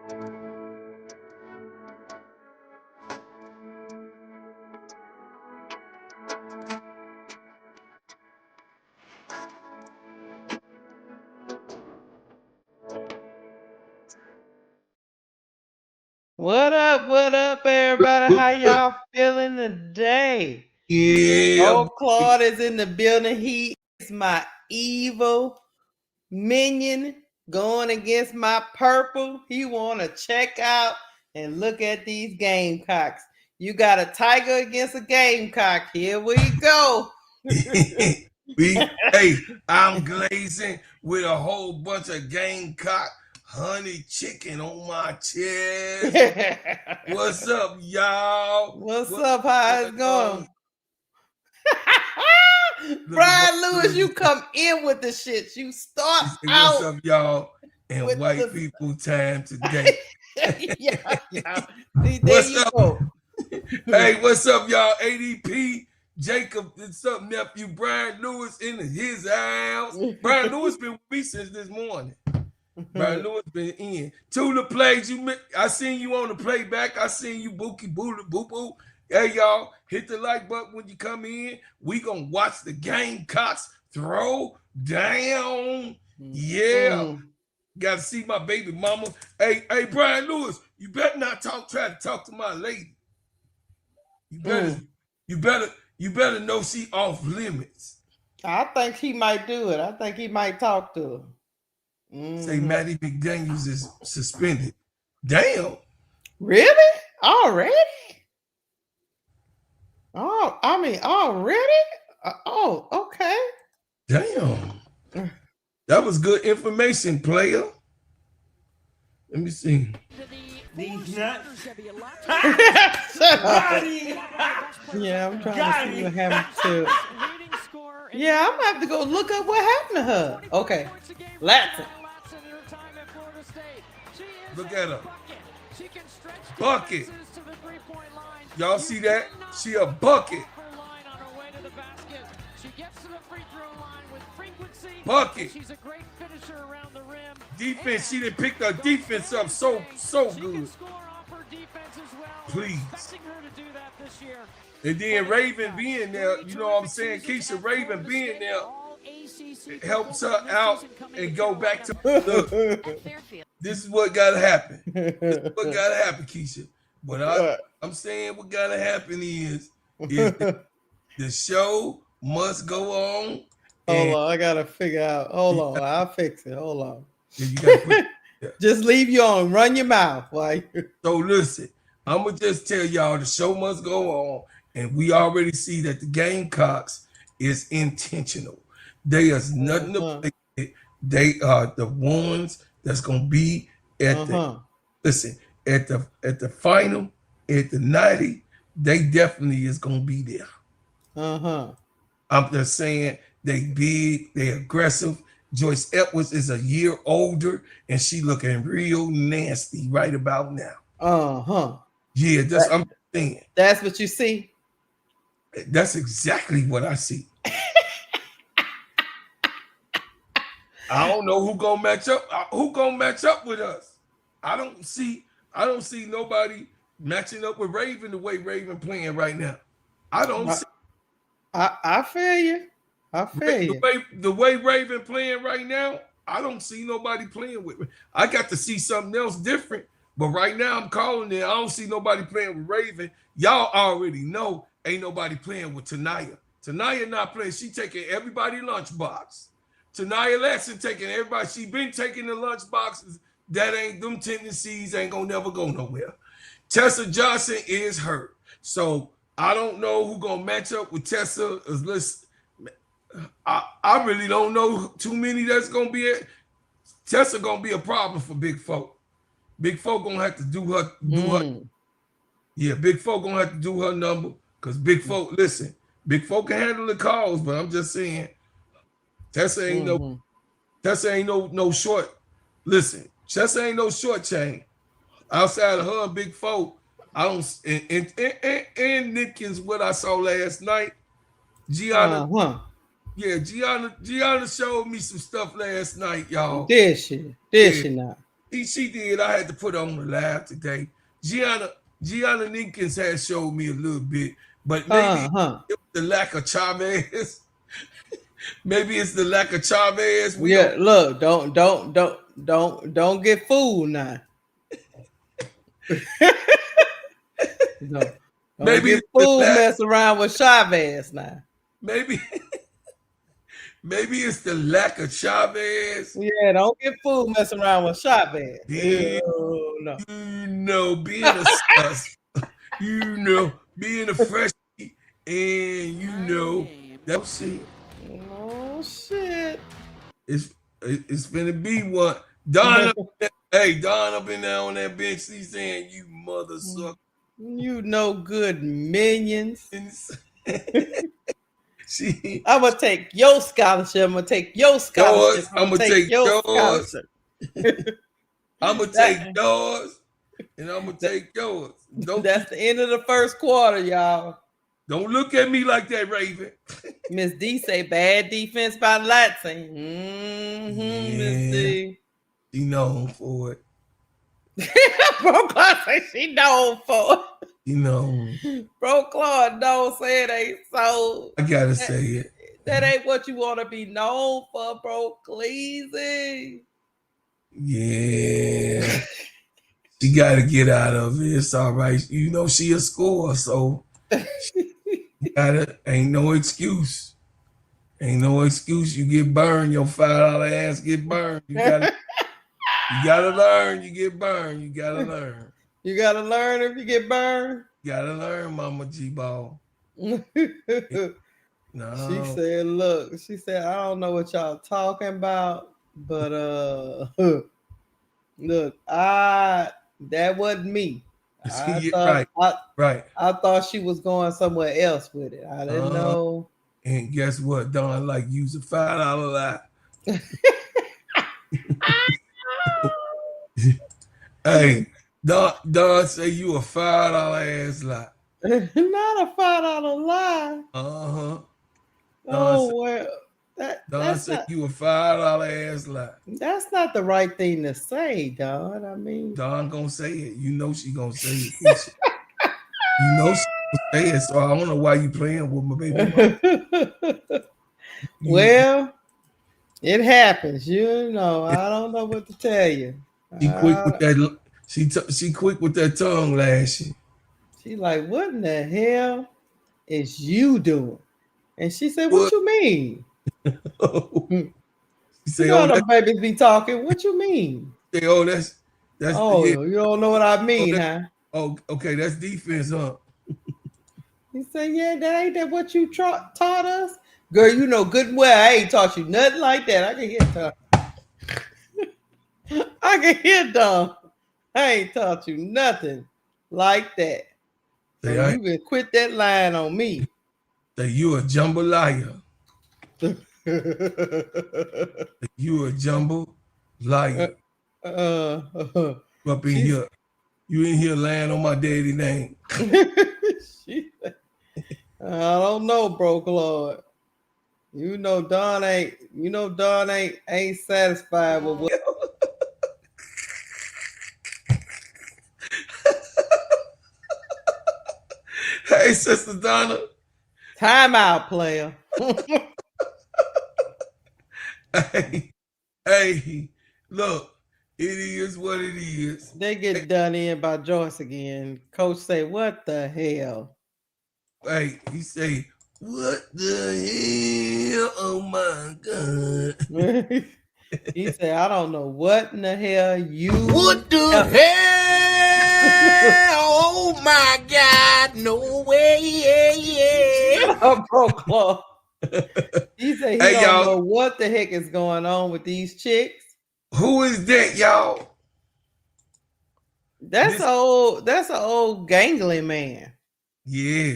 What up, everybody? How y'all feeling today? Yeah. Old Claude is in the building. He is my evil minion going against my purple. He want to check out and look at these Gamecocks. You got a tiger against a Gamecock. Here we go. Hey, I'm glazing with a whole bunch of Gamecock honey chicken on my chest. What's up, y'all? What's up? How it's going? Brian Lewis, you come in with the shit. You start out. What's up, y'all? And white people time today. yeah. What's up? Hey, what's up, y'all? ADP, Jacob, what's up, nephew? Brian Lewis in his house. Brian Lewis been with me since this morning. Brian Lewis been in. To the plays, I seen you on the playback. I seen you bookie boo boo boo. Hey, y'all, hit the like button when you come in. We gonna watch the Gamecocks throw down. Yeah. Gotta see my baby mama. Hey, Brian Lewis, you better not try to talk to my lady. You better know she off limits. I think he might do it. I think he might talk to her. Say Maddie McDaniels is suspended. Damn. Really? Already? Oh, I mean, already? Oh, okay. Damn. That was good information, player. Let me see. These nuts. Yeah, I'm trying to see what happened to. Yeah, I'm gonna have to go look up what happened to her. Okay, Latson. Look at her. Bucket. Y'all see that? She a bucket. Bucket. She's a great finisher around the rim. Defense, she didn't pick her defense up so good. Please. And then Raven being there, you know what I'm saying? Keisha Raven being there, it helps her out and go back to look. This is what gotta happen. This is what gotta happen, Keisha. But I'm saying what gotta happen is the show must go on. Hold on, I gotta figure out. Hold on, I'll fix it. Hold on. You gotta just leave you on. Run your mouth. So listen, I'm gonna just tell y'all the show must go on, and we already see that the Gamecocks is intentional. They is nothing to play with. They are the ones that's gonna be at the at the final, at the 90. They definitely is gonna be there. I'm just saying they big, they aggressive. Joyce Edwards is a year older, and she looking real nasty right about now. Yeah, that's I'm saying. That's what you see. That's exactly what I see. I don't know who gonna match up. Who gonna match up with us? I don't see nobody matching up with Raven the way Raven playing right now. I don't see. I feel you. I feel you. The way Raven playing right now, I don't see nobody playing with me. I got to see something else different. But right now I'm calling it. I don't see nobody playing with Raven. Y'all already know ain't nobody playing with Tanaya. Tanaya not playing. She taking everybody lunchbox. Tanaya Latson taking everybody. She been taking the lunchboxes. That ain't them tendencies ain't gonna never go nowhere. Tessa Johnson is hurt. So I don't know who gonna match up with Tessa. I really don't know too many that's gonna be it. Tessa gonna be a problem for Big Folk. Big Folk gonna have to do her. Yeah, Big Folk gonna have to do her number because Big Folk. Listen, Big Folk can handle the calls, but I'm just saying, Tessa ain't no short. Listen, Tessa ain't no short chain. Outside of her and Big Folk, I don't. And Nitkins, what I saw last night, Gianna. Yeah, Gianna showed me some stuff last night, y'all. Did she? Did she not? She did. I had to put on the live today. Gianna Ninkins has showed me a little bit, but maybe it was the lack of Chavez. Maybe it's the lack of Chavez. Yeah, look, don't get fooled now. No, don't Maybe get it's the fooled lack. mess around with Chavez now. Maybe maybe it's the lack of Chavez. Yeah, don't get fooled messing around with Chavez. Being, No. being a sus, being a freshie, and that see. Oh shit. It's finna be one. Don up in there on that bench. He's saying, "You mother sucker." You know good minions. She, I'm gonna take your scholarship. I'm gonna take your scholarship. I'm gonna take your yours. scholarship. I'm gonna take yours, and I'm gonna take yours. That's the end of the first quarter, y'all. Don't look at me like that, Raven. Miss D say bad defense by Latsing. Miss D. She known for it. Bro Claude say she known for it. You know. Bro Claude don't say it ain't so. I gotta say it. That ain't what you want to be known for, bro. Cleasy. Yeah. She gotta get out of it. It's all right. You know she a scorer, so ain't no excuse. Ain't no excuse. You get burned, your $5 ass get burned. You gotta learn. You get burned. You gotta learn. You gotta learn if you get burned. You gotta learn, Mama G Ball. No. No. She said, I don't know what y'all talking about, but look, that wasn't me. Right. I thought she was going somewhere else with it. I didn't know. And guess what? Don like use a $5 lie. Hey, Don say you a $5 ass lie. Not a $5 lie. Oh well, Don said you a $5 ass lie. That's not the right thing to say, Don. I mean, Don gonna say it. You know she gonna say it. You know she gonna say it. So I don't know why you playing with my baby. Well, it happens. You know, I don't know what to tell you. She quick with that. She quick with that tongue lashing. She like, what in the hell is you doing? And she said, what you mean? She said, oh, the babies be talking. What you mean? Say, oh, that's you don't know what I mean, huh? Oh, okay, that's defense, huh? He said, yeah, that ain't what you taught us? Girl, you know good well I ain't taught you nothing like that. I can hear Tom. I can hear Tom. I ain't taught you nothing like that. So you can quit that line on me. That you a jambalaya. You a jumbo liar. Up in here. You in here lying on my daddy name. I don't know, bro, Claude. You know Don ain't satisfied with what. Hey, Sister Donna. Time out, player. Hey, look, it is what it is. They get done in by Joyce again. Coach say, what the hell? Hey, he say, what the hell? Oh my God. He said, I don't know what in the hell you. What the hell? Oh my God. No way. Shut up, bro, Claude. He said he don't know what the heck is going on with these chicks. Who is that, y'all? That's an old gangly man. Yeah,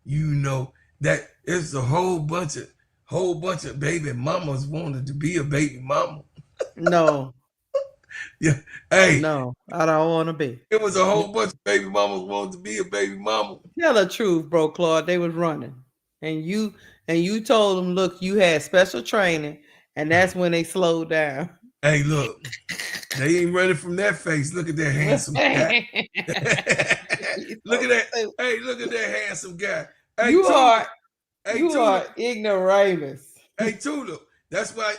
you know that it's a whole bunch of baby mamas wanted to be a baby mama. No. Yeah. Hey. No, I don't want to be. It was a whole bunch of baby mamas wanted to be a baby mama. Tell the truth, bro, Claude. They was running. And you told them, look, you had special training, and that's when they slowed down. Hey, look. They ain't running from that face. Look at that handsome guy. Look at that. Hey, look at that handsome guy. Hey, you are ignoramus. Hey, Tulip. That's why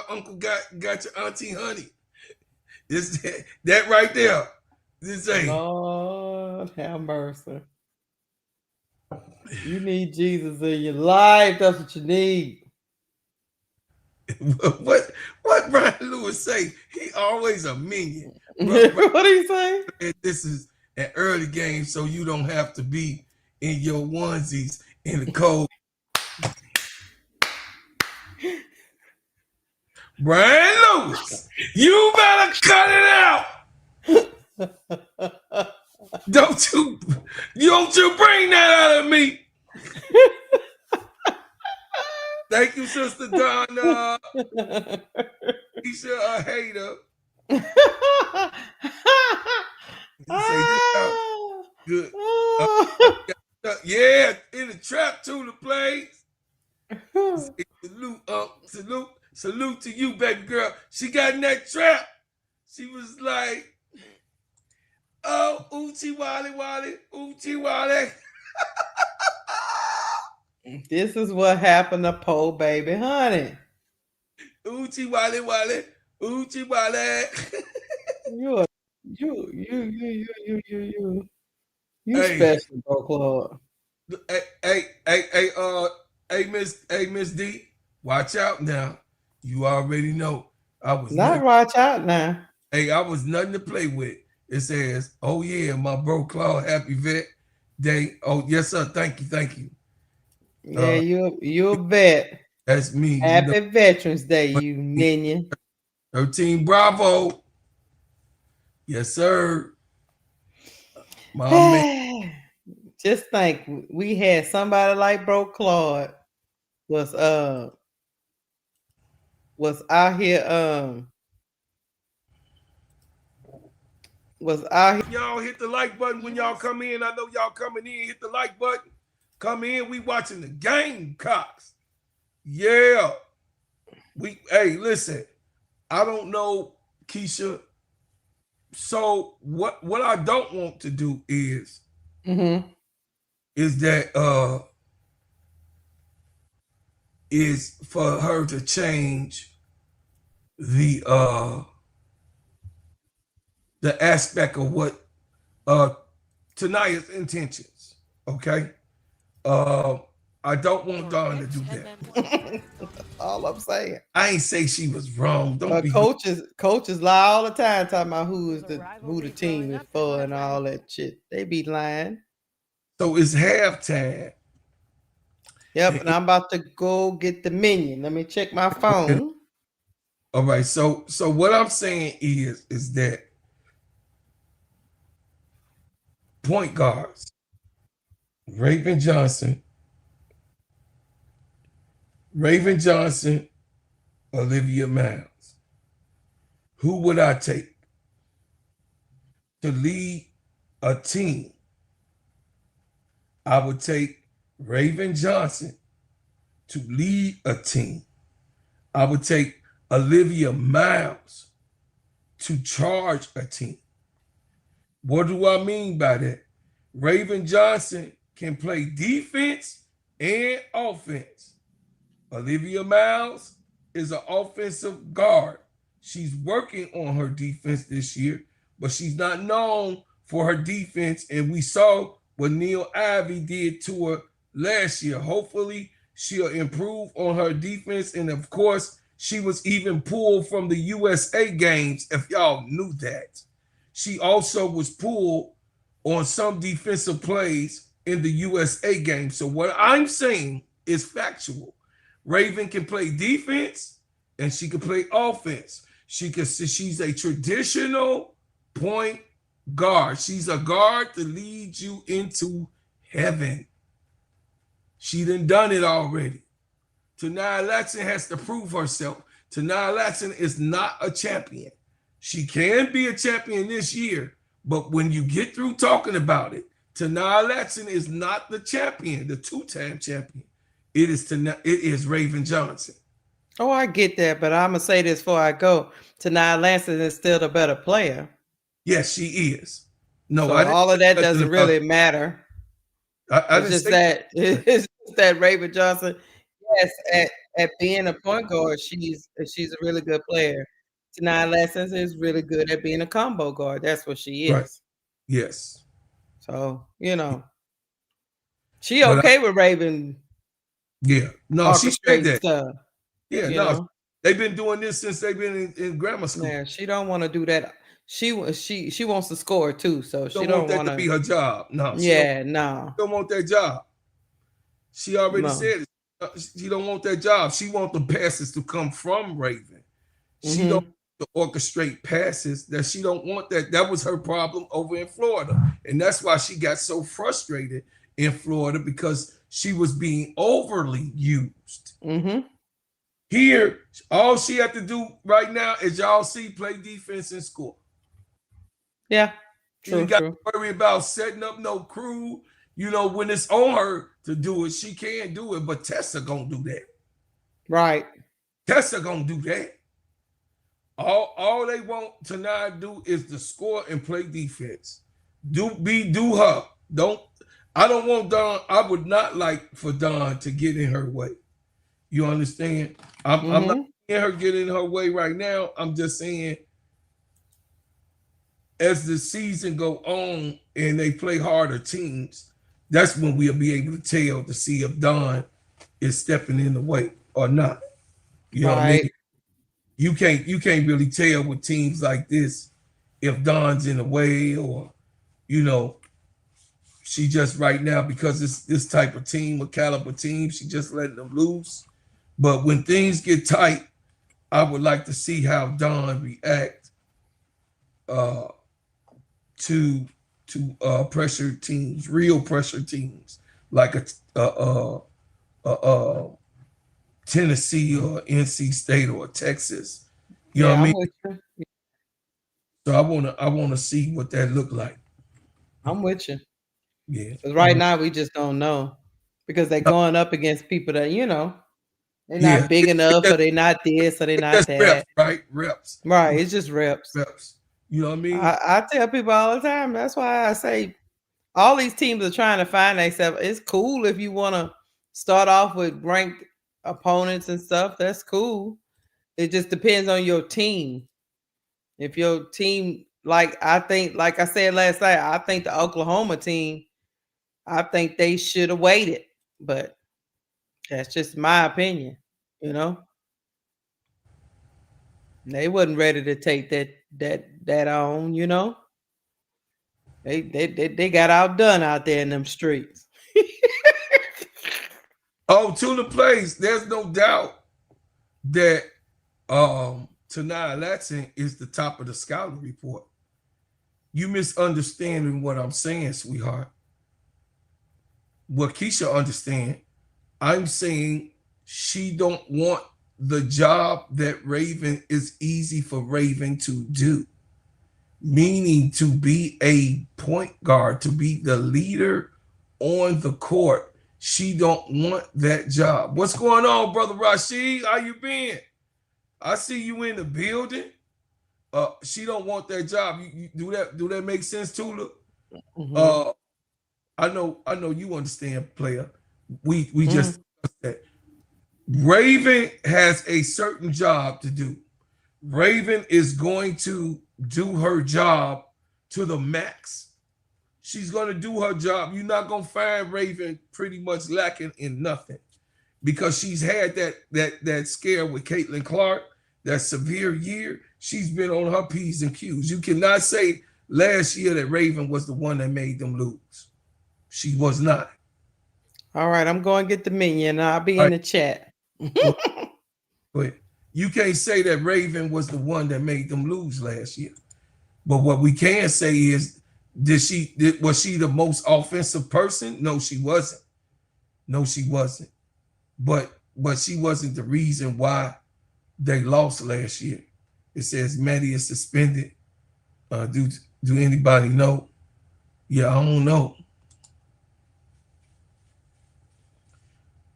Uncle got your auntie honey. This that right there. This ain't. Lord have mercy. You need Jesus in your life. That's what you need. What Brian Lewis say? He always a minion. What do you say? This is an early game, so you don't have to be in your onesies in the cold. Brian Lewis, you better cut it out. Don't you bring that out of me. Thank you, Sister Donna. He's a hater. Say this out. Good. Yeah, in the trap to the place. Salute to you, baby girl. She got in that trap. She was like, oh, oochie wally, oochie wally. This is what happened to poor baby honey. Oochie wally, oochie wally. You special, bro, Claude. Hey, Miss D, watch out now. You already know I was not watch out now. Hey, I was nothing to play with. It says, "Oh yeah, my bro Claude, happy vet day." Oh yes, sir. Thank you. Yeah, you're a vet. That's me. Happy Veterans Day, you minion. 13 Bravo. Yes, sir. Just think, we had somebody like Bro Claude was out here Y'all hit the like button when y'all come in. I know y'all coming in. Hit the like button. Come in. We watching the Gamecocks. Yeah. Hey, listen. I don't know, Keisha. So what I don't want to do is that is for her to change the aspect of what Tania's intentions. Okay. I don't want Dawn to do that. All I'm saying. I ain't say she was wrong. Don't be coaches lie all the time talking about who the team is for and all that shit. They be lying. So it's halftime. Yep, and I'm about to go get the minion. Let me check my phone. All right. So what I'm saying is that point guards, Raven Johnson, Olivia Miles. Who would I take to lead a team? I would take Raven Johnson to lead a team. I would take Olivia Miles to charge a team. What do I mean by that? Raven Johnson can play defense and offense. Olivia Miles is an offensive guard. She's working on her defense this year, but she's not known for her defense. And we saw what Neil Ivey did to her last year. Hopefully, she'll improve on her defense. And of course, she was even pulled from the USA games, if y'all knew that. She also was pulled on some defensive plays in the USA game. So what I'm saying is factual. Raven can play defense and she can play offense. She's a traditional point guard. She's a guard to lead you into heaven. She done it already. Tania Latson has to prove herself. Tania Latson is not a champion. She can be a champion this year, but when you get through talking about it, Tania Latson is not the champion, the two-time champion. It is Raven Johnson. Oh, I get that, but I'm gonna say this before I go. Tanaya Lansing is still the better player. Yes, she is. No, So I didn't all of say that nothing doesn't about. really matter. I It's didn't just say that that. it's just that Raven Johnson, yes, at being a point guard, she's a really good player. Tanaya Lansing is really good at being a combo guard. That's what she Right. is. Yes. So she But okay with Raven yeah, no, she said orchestrating that. stuff. Yeah, You no, know, they've been doing this since they've been in grammar school. yeah, she don't want to do that. She wants to score too, so she Don't want don't that want to be to. her job. No, Yeah, no, don't want that job. She already no. said it. She don't want that job. She want the passes to come from Raven. She don't Mm-hmm. to orchestrate passes. That she don't want that. That was her problem over in Florida, and that's why she got so frustrated in Florida because she was being overly used. Mm-hmm. Here, all she had to do right now is y'all see play defense and score. Yeah. She ain't True. got True. to worry about setting up no crew. You know, when it's on her to do it, she can do it. But Tessa gonna do that. Right. Tessa gonna do that. All they want to not do is to score and play defense. Do her. Don't I don't want Don. I would not like for Don to get in her way. You understand? I'm not Mm-hmm. in her getting in her way right now. I'm just saying as the season go on and they play harder teams, that's when we'll be able to tell to see if Don is stepping in the way or not. You know what I mean? Right. You can't really tell with teams like this if Don's in the way or you know she just right now because it's this type of team, a caliber team, she just letting them loose. But when things get tight, I would like to see how Don react uh, to pressure teams, real pressure teams like a Tennessee or NC State or Texas. You know what Yeah, I I'm mean? with you. So I wanna see what that look like. I'm with you. Yeah. Because right now we just don't know because they're going up against people that they're Yeah. not big enough, or they're not this, or they're It's not just reps, that. right? Reps. Right. It's just reps. Reps. You know what I mean? I tell people all the time. That's why I say all these teams are trying to find themselves. It's cool if you want to start off with ranked opponents and stuff. That's cool. It just depends on your team. If your team, like I said last night, I think the Oklahoma team, I think they should have waited. But that's just my opinion. You know, they wasn't ready to take that on. They got outdone out there in them streets. Oh, to the place. There's no doubt that Tanaya Latson is the top of the scouting report. You misunderstanding what I'm saying, sweetheart. What Keisha understand, I'm saying she don't want the job that Raven is easy for Raven to do, meaning to be a point guard, to be the leader on the court. She don't want that job. What's going on, brother Rashid? How you been? I see you in the building. She don't want that job. You do that make sense, Tula? Mm-hmm. Uh, I know you understand, player. We Mm-hmm. just that Raven has a certain job to do. Raven is going to do her job to the max. She's going to do her job. You're not going to find Raven pretty much lacking in nothing because she's had that scare with Caitlin Clark, that severe year. She's been on her P's and Q's. You cannot say last year that Raven was the one that made them lose. She was not. All right, I'm going to get the minion. I'll be All in right, the chat. go ahead. You can't say that Raven was the one that made them lose last year. But what we can say is, was she the most offensive person? No, she wasn't. No, she wasn't. But she wasn't the reason why they lost last year. It says Maddie is suspended. Do anybody know? Yeah, I don't know.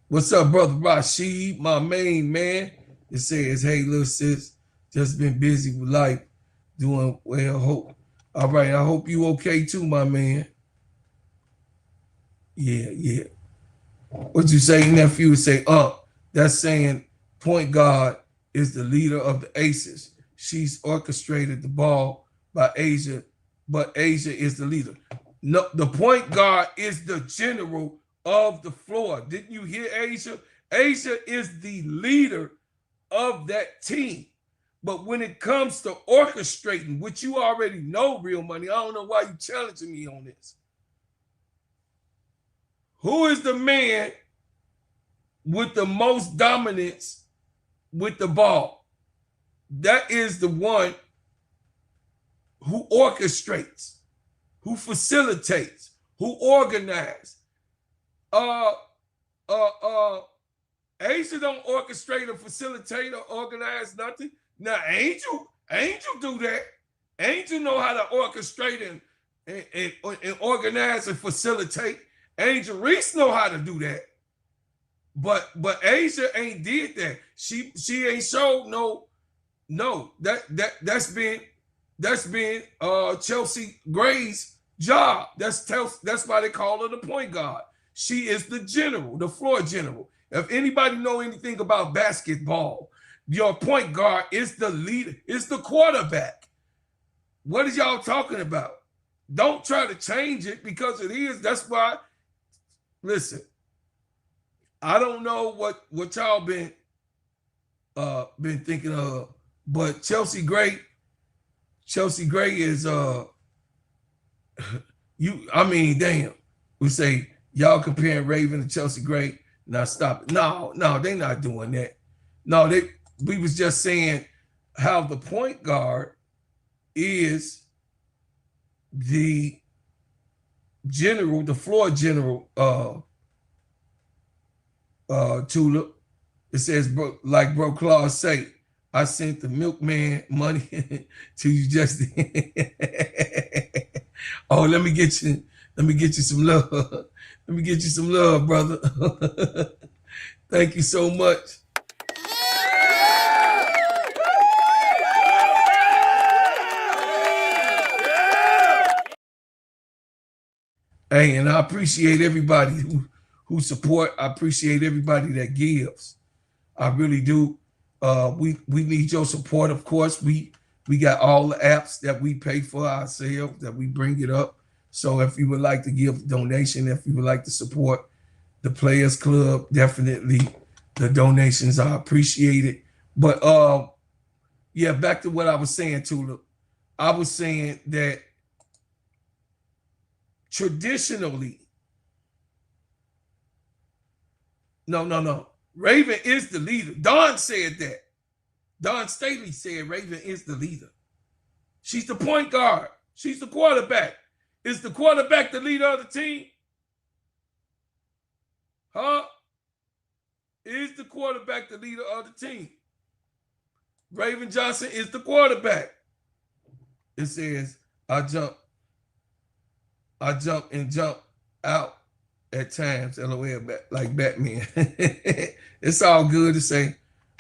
What's up, brother Rashid, my main man? It says, hey, little sis, just been busy with life, doing well. Hope. All right, I hope you okay too, my man. Yeah. What you say, nephew? Say, that's saying point guard is the leader of the Aces. She's orchestrated the ball by Asia, but Asia is the leader. No, the point guard is the general of the floor. Didn't you hear Asia? Asia is the leader of that team. But when it comes to orchestrating, which you already know, Real Money, I don't know why you challenging me on this. Who is the man with the most dominance with the ball? That is the one who orchestrates, who facilitates, who organizes. Asia don't orchestrate or facilitate or organize nothing. Now, Angel do that. Angel know how to orchestrate and organize and facilitate. Angel Reese know how to do that. But Asia ain't did that. She ain't showed no. That's been Chelsea Gray's job. That's why they call her the point guard. She is the general, the floor general. If anybody know anything about basketball, your point guard is the leader, is the quarterback. What is y'all talking about? Don't try to change it because it is. That's why, listen, I don't know what y'all been thinking of, but Chelsea Gray is damn. We say y'all comparing Raven to Chelsea Gray. Now stop it. No, they're not doing that. No, we was just saying how the point guard is the general, the floor general, Tulip. It says, like Bro Claus say, I sent the milkman money to you just Oh, let me get you some love. Let me get you some love, brother. Thank you so much. Hey, and I appreciate everybody who support. I appreciate everybody that gives. I really do. We need your support, of course. We got all the apps that we pay for ourselves, that we bring it up. So if you would like to give a donation, if you would like to support the Players Club, definitely the donations are appreciated. But yeah, back to what I was saying, Tulip. I was saying that traditionally, no. Raven is the leader. Don said that. Don Staley said Raven is the leader. She's the point guard. She's the quarterback. Is the quarterback the leader of the team? Huh? Is the quarterback the leader of the team? Raven Johnson is the quarterback. It says, I jump out at times, LOL, like Batman. It's all good to say,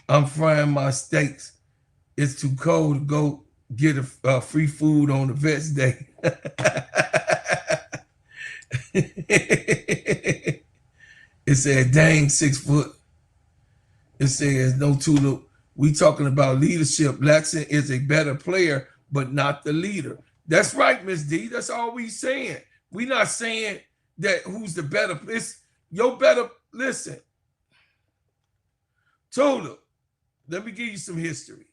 I'm frying my steaks. It's too cold to go get a free food on the Vets Day. It said, dang, 6 foot. It says, no Tulip. We talking about leadership. Laxon is a better player, but not the leader. That's right, Miss D. That's all we saying. We not saying that who's the better. It's your better. Listen, Tulip, let me give you some history.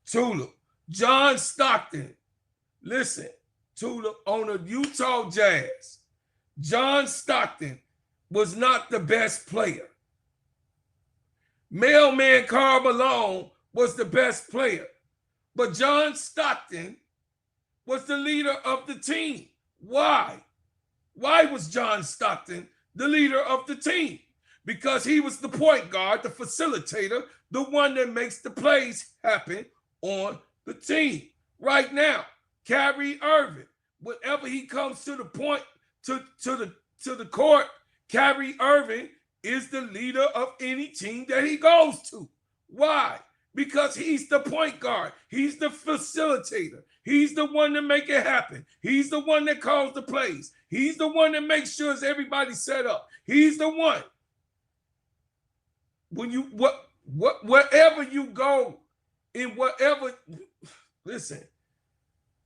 Tulip, John Stockton. Listen, Tulip, on the Utah Jazz, John Stockton was not the best player. Mailman Karl Malone was the best player. But John Stockton was the leader of the team. Why? Why was John Stockton the leader of the team? Because he was the point guard, the facilitator, the one that makes the plays happen on the team. Right now, Kyrie Irving, whenever he comes to the point, to the court, Kyrie Irving is the leader of any team that he goes to. Why? Because he's the point guard. He's the facilitator. He's the one that make it happen. He's the one that calls the plays. He's the one that makes sure everybody's set up. He's the one. When you wherever you go, in whatever, listen,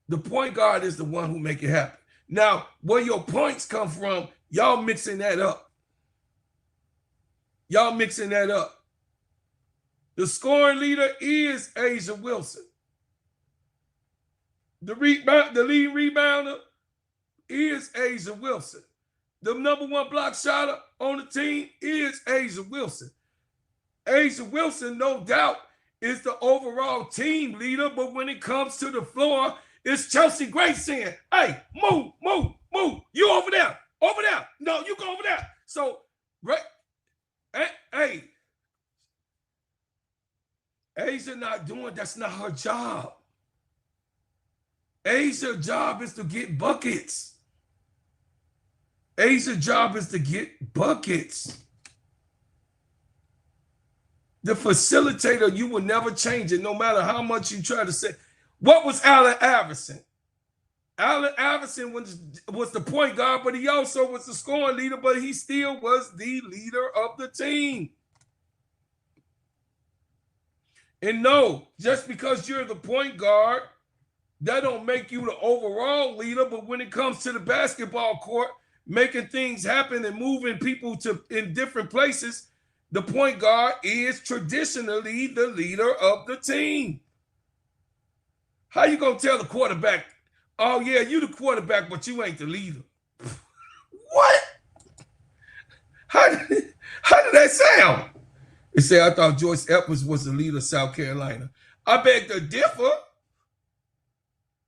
the point guard is the one who make it happen. Now, where your points come from, y'all mixing that up. Y'all mixing that up. The scoring leader is Asia Wilson. The lead rebounder is Asia Wilson. The number one block shotter on the team is Asia Wilson. Asia Wilson, no doubt, is the overall team leader, but when it comes to the floor, it's Chelsea Gray saying, hey, move, move, move. You over there, over there. No, you go over there. So, right, hey, Asia not doing, that's not her job. Asia's job is to get buckets. Asia's job is to get buckets. The facilitator, you will never change it, no matter how much you try to say. What was Allen Iverson? Allen Iverson was the point guard, but he also was the scoring leader, but he still was the leader of the team. And no, just because you're the point guard, that don't make you the overall leader, but when it comes to the basketball court, making things happen and moving people in different places, the point guard is traditionally the leader of the team. How you gonna tell the quarterback, oh yeah, you the quarterback, but you ain't the leader? What? How did that sound? They say, I thought Joyce Edwards was the leader of South Carolina. I beg to differ.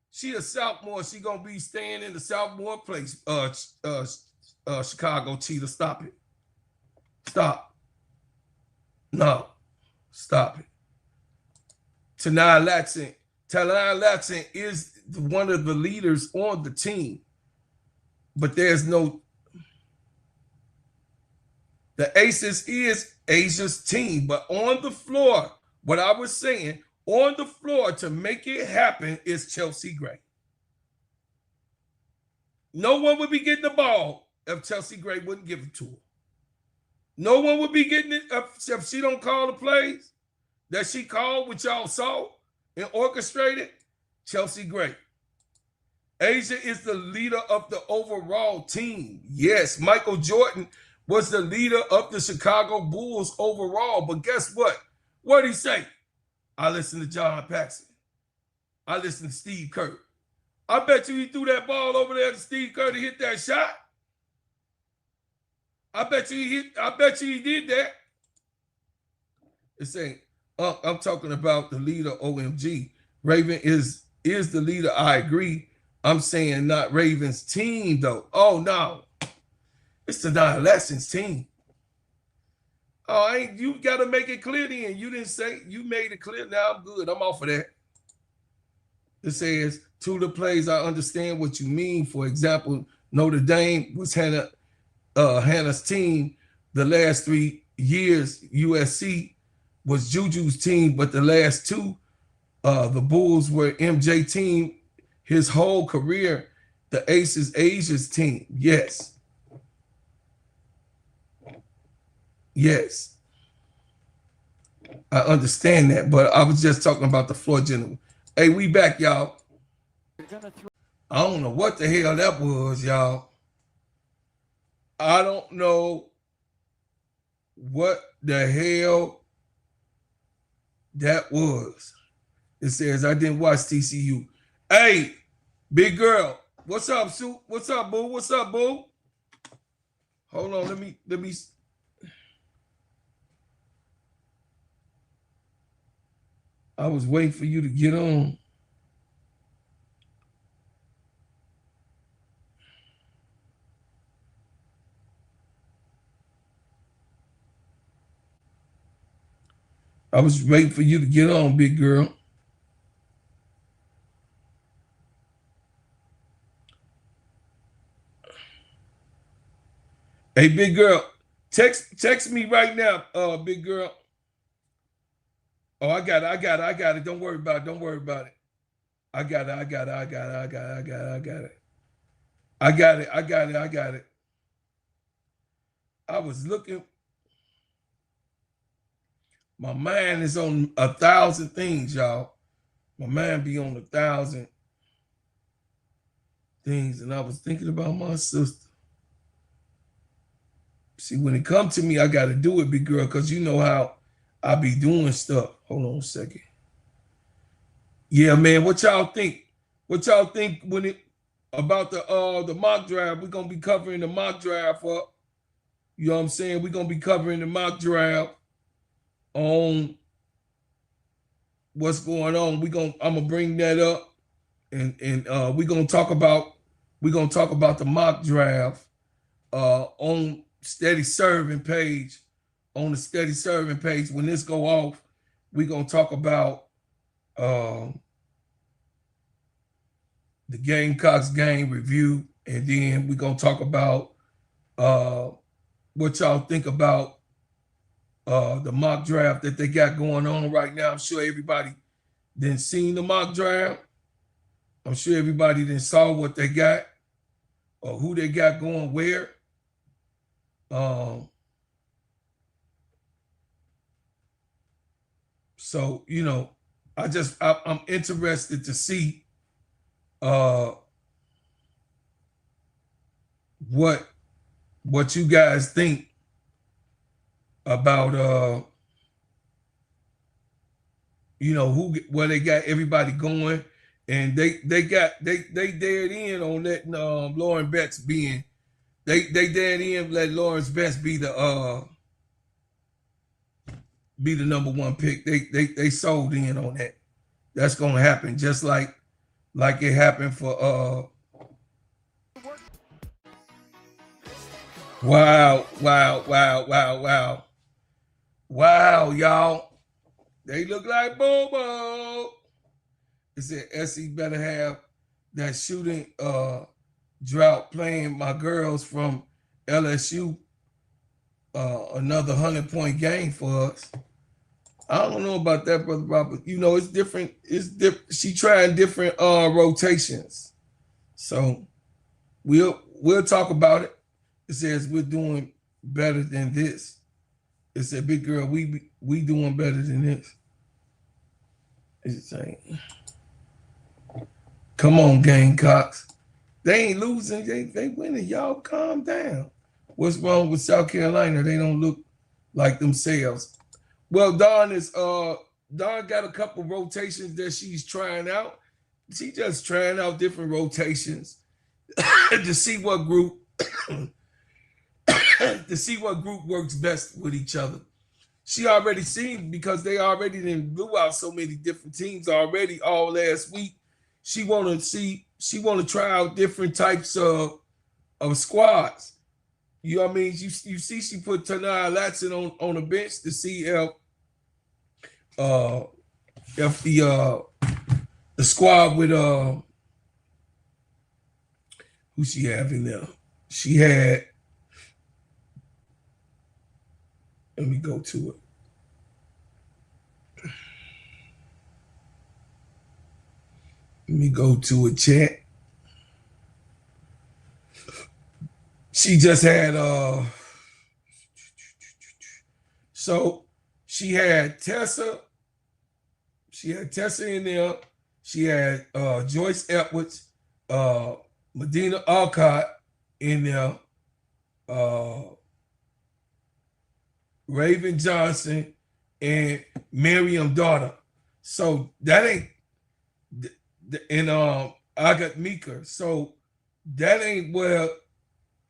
She a sophomore. She gonna be staying in the sophomore place. Chicago cheater. Stop it. Stop. No. Stop it. Tanai Latson is one of the leaders on the team, but there's no. The Aces is Asia's team, but on the floor, what I was saying, on the floor to make it happen is Chelsea Gray. No one would be getting the ball if Chelsea Gray wouldn't give it to her. No one would be getting it if she don't call the plays that she called, which y'all saw and orchestrated. Chelsea Gray. Asia is the leader of the overall team. Yes, Michael Jordan was the leader of the Chicago Bulls overall, but guess what? What did he say? I listened to John Paxson. I listened to Steve Kerr. I bet you he threw that ball over there to Steve Kerr to hit that shot. I bet you he did that. It's saying, I'm talking about the leader, OMG. Raven is the leader, I agree. I'm saying not Raven's team, though. Oh, no. It's the Adolescents team. Oh, you got to make it clear then. You didn't say, you made it clear. Now I'm good. I'm off of that. It says, to the plays, I understand what you mean. For example, Notre Dame was Hannah's team the last 3 years. USC was Juju's team, but the last two, the Bulls were MJ team his whole career. The Aces Asia's team. Yes. Yes. I understand that, but I was just talking about the floor general. Hey, we back, y'all. I don't know what the hell that was, y'all. I don't know what the hell that was. It says, I didn't watch TCU. Hey, big girl. What's up, Sue? What's up, boo? What's up, boo? Hold on, let me. I was waiting for you to get on. I was waiting for you to get on, big girl. Hey, big girl, text me right now, big girl. Oh, I got it. Don't worry about it. I got it. I was looking. My mind is on 1,000 things, y'all. My mind be on 1,000 things, and I was thinking about my sister. See, when it comes to me, I got to do it, big girl, because you know how I be doing stuff. Hold on a second. Yeah, man, what y'all think? What y'all think when it about the mock draft? We're gonna be covering the mock draft up. You know what I'm saying? We're gonna be covering the mock draft on what's going on. I'm gonna bring that up, and we're gonna talk about the mock draft on Steady Serv'n page. On the Steady Serv'n page, when this go off, we're gonna talk about the Gamecocks game review, and then we're gonna talk about what y'all think about the mock draft that they got going on right now. I'm sure everybody didn't seen the mock draft. I'm sure everybody didn't saw what they got or who they got going where. So you know, I'm interested to see what you guys think about you know where they got everybody going, and they dared in on letting Lauren Betts being they dared in let Lawrence Betts be the number one pick. They sold in on that. That's gonna happen just like it happened for wow, y'all. They look like Bobo. It said SE better have that shooting drought playing my girls from LSU another 100-point game for us. I don't know about that, Brother Robert. You know, it's different. It's different. She trying different rotations. So we'll talk about it. It says we're doing better than this. It said, big girl, we doing better than this. It's saying, come on, Gamecocks. They ain't losing. They winning. Y'all calm down. What's wrong with South Carolina? They don't look like themselves. Well, Dawn got a couple rotations that she's trying out. She just trying out different rotations to see what group works best with each other. She already seen, because they already done blew out so many different teams already all last week. She want to try out different types of squads. You know what I mean? You see, she put Tanaya Latson on the bench to see if the squad with who she have in there. She had, let me go to it. Let me go to a chat. She just had so she had Tessa. She had Tessa in there. She had Joyce Edwards, Medina Alcott in there, Raven Johnson, and Miriam Daughter. So that ain't, and I got Mika. So that ain't where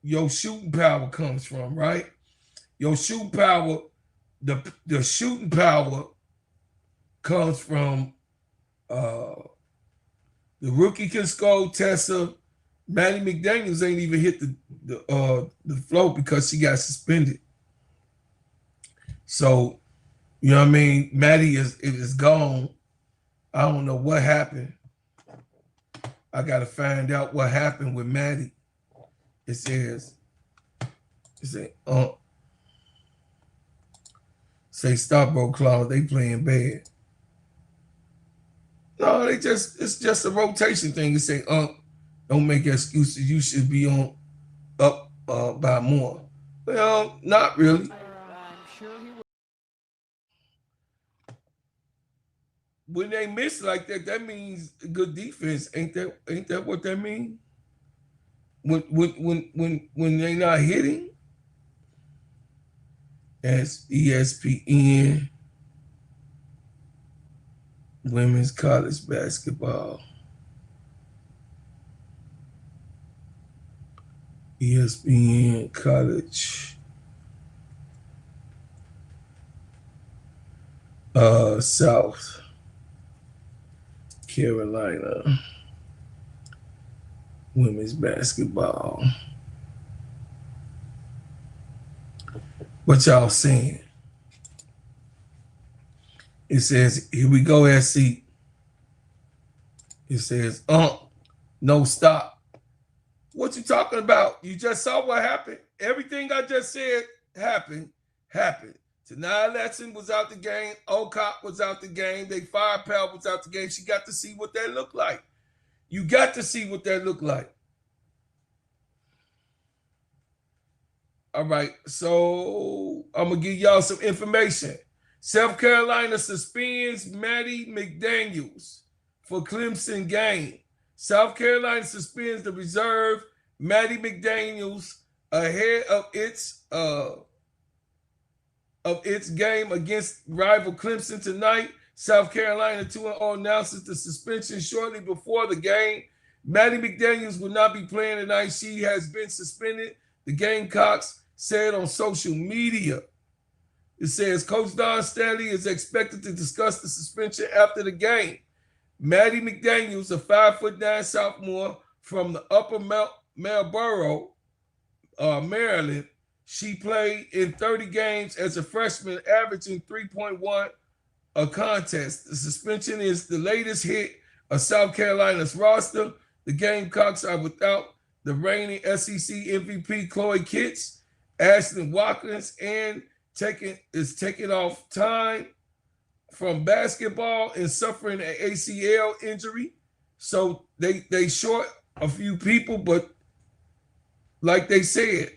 your shooting power comes from, right? Your shooting power, the shooting power comes from the rookie can score, Tessa. Maddie McDaniels ain't even hit the floor because she got suspended. So, you know what I mean? Maddie is gone. I don't know what happened. I got to find out what happened with Maddie. It says, say stop, bro, Claude. They playing bad. No, it's just a rotation thing. They say, don't make excuses. You should be on up by more. Well, not really. I'm sure he will. When they miss like that, that means good defense. Ain't that what that means? When they not hitting, as ESPN women's college basketball. ESPN college South Carolina women's basketball. What y'all saying? It says, here we go, SC. It says, no stop. What you talking about? You just saw what happened. Everything I just said happened. Tanaya Letson was out the game. Okop was out the game. They Firepower was out the game. She got to see what that looked like. You got to see what that looked like. All right, so I'm going to give y'all some information. South Carolina suspends Maddie McDaniels for Clemson game. South Carolina suspends the reserve Maddie McDaniels ahead of its game against rival Clemson tonight. South Carolina 2-0 announces the suspension shortly before the game. Maddie McDaniels will not be playing tonight. She has been suspended. The Gamecocks said on social media. It says Coach Don Stanley is expected to discuss the suspension after the game. Maddie McDaniels, a 5'9" sophomore from the Upper Marlboro, Maryland. She played in 30 games as a freshman, averaging 3.1 a contest. The suspension is the latest hit of South Carolina's roster. The Gamecocks are without the reigning SEC MVP Chloe Kitts, Ashton Watkins, and taking off time from basketball and suffering an ACL injury. So they short a few people, but like they said,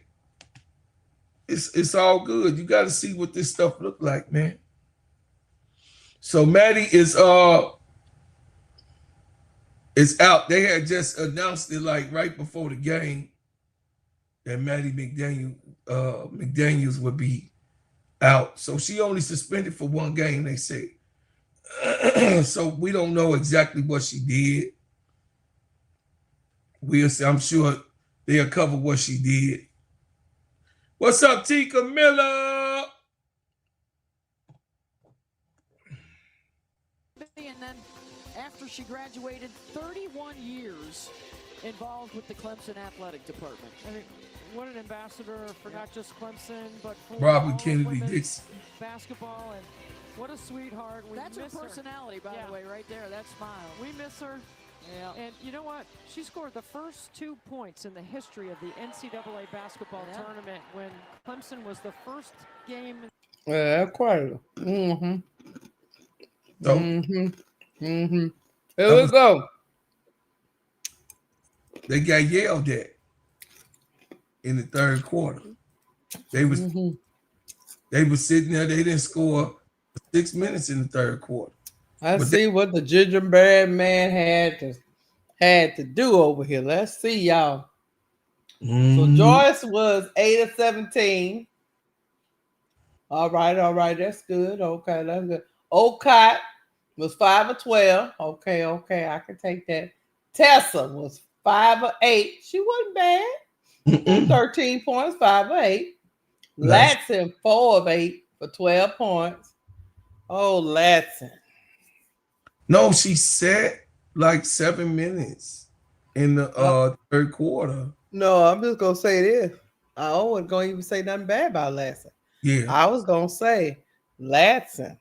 it's all good. You got to see what this stuff look like, man. So Maddie is out. They had just announced it like right before the game that Maddie McDaniels would be out. So she only suspended for one game, they say. So we don't know exactly what she did. We'll see. I'm sure they'll cover what she did. What's up, T. Camilla? And then after she graduated, 31 years involved with the Clemson athletic department. I mean, what an ambassador for not just Clemson, but for Robert all Kennedy Dixon basketball. And what a sweetheart. That's her personality, by the way, right there. That smile. We miss her. Yeah. And you know what? She scored the first 2 points in the history of the NCAA basketball tournament when Clemson was the first game. Quite. Mm-hmm. So, Here we go. They got yelled at in the third quarter. They was sitting there. They didn't score 6 minutes in the third quarter. I see what the gingerbread man had to do over here. Let's see, y'all. So Joyce was 8 of 17. All right, that's good. Okay, that's good. Okot was 5 of 12. Okay, I can take that. Tessa was 5 of 8. She wasn't bad. 13 points, 5 of 8. Latson 4 of 8 for 12 points. Oh, Latson. No, she sat like 7 minutes in the third quarter. No, I'm just gonna say this. I wasn't gonna even say nothing bad about Latson. Yeah, I was gonna say Latson.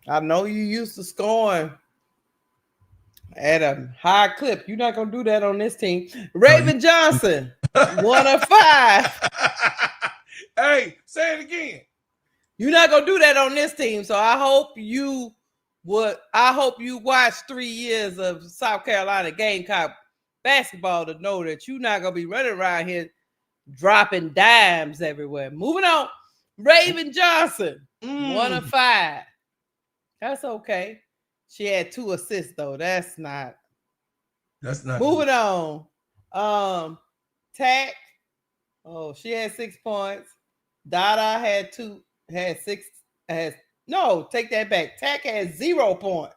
I know you used to scoring at a high clip. You're not gonna do that on this team. Raven Johnson, 1 of 5. Hey, say it again. You're not gonna do that on this team. So I hope you what I hope you watched 3 years of South Carolina Gamecock basketball to know that you're not gonna be running around here dropping dimes everywhere. Moving on, Raven Johnson, 1 of 5. That's okay. She had 2 assists though. That's not. Moving good. on. Tack. Oh, she had 6 points. Dada had 2. No, take that back. Tack had 0 points.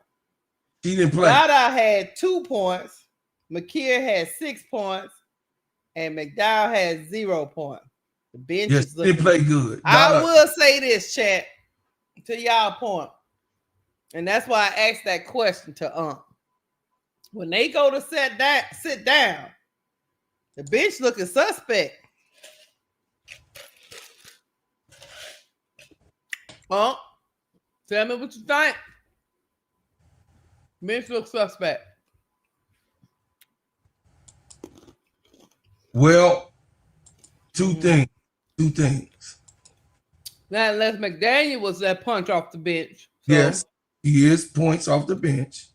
She didn't play. Dada had 2 points. McKeer had 6 points. And McDowell had 0 points. The bench is looking. Didn't play good. I will say this, chat, to y'all point. And that's why I asked that question to when they go to sit down, the bench looking suspect. Tell me what you think. Bench looks suspect. Well, two things. Now, unless McDaniel was that punch off the bench. So, yes, he is points off the bench,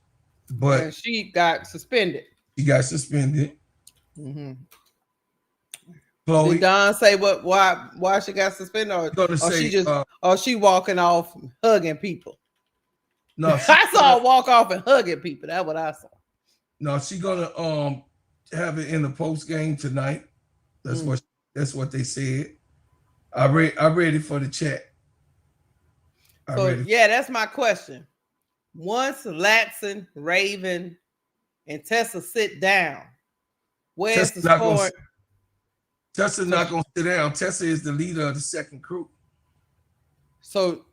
but she got suspended. Mm-hmm. Chloe, did Don say why she got suspended, or she walking off hugging people? No, I saw her walk off and hugging people. That's what I saw. No, she's gonna have it in the post game tonight. That's what they said. I read it for the chat. That's my question. Once Latson, Raven, and Tessa sit down, where's the score? Tessa's not gonna sit down. Tessa is the leader of the second crew. So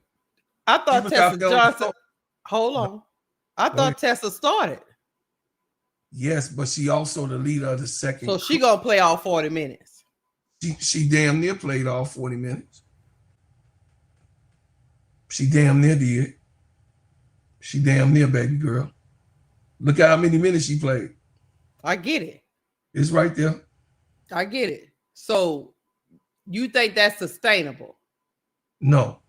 I thought Tessa Johnson. Hold on. I thought Tessa started. Yes, but she also the leader of the second. So she gonna play all 40 minutes. She damn near played all 40 minutes. She damn near did. She damn near, baby girl. Look at how many minutes she played. I get it. It's right there. I get it. So you think that's sustainable? No.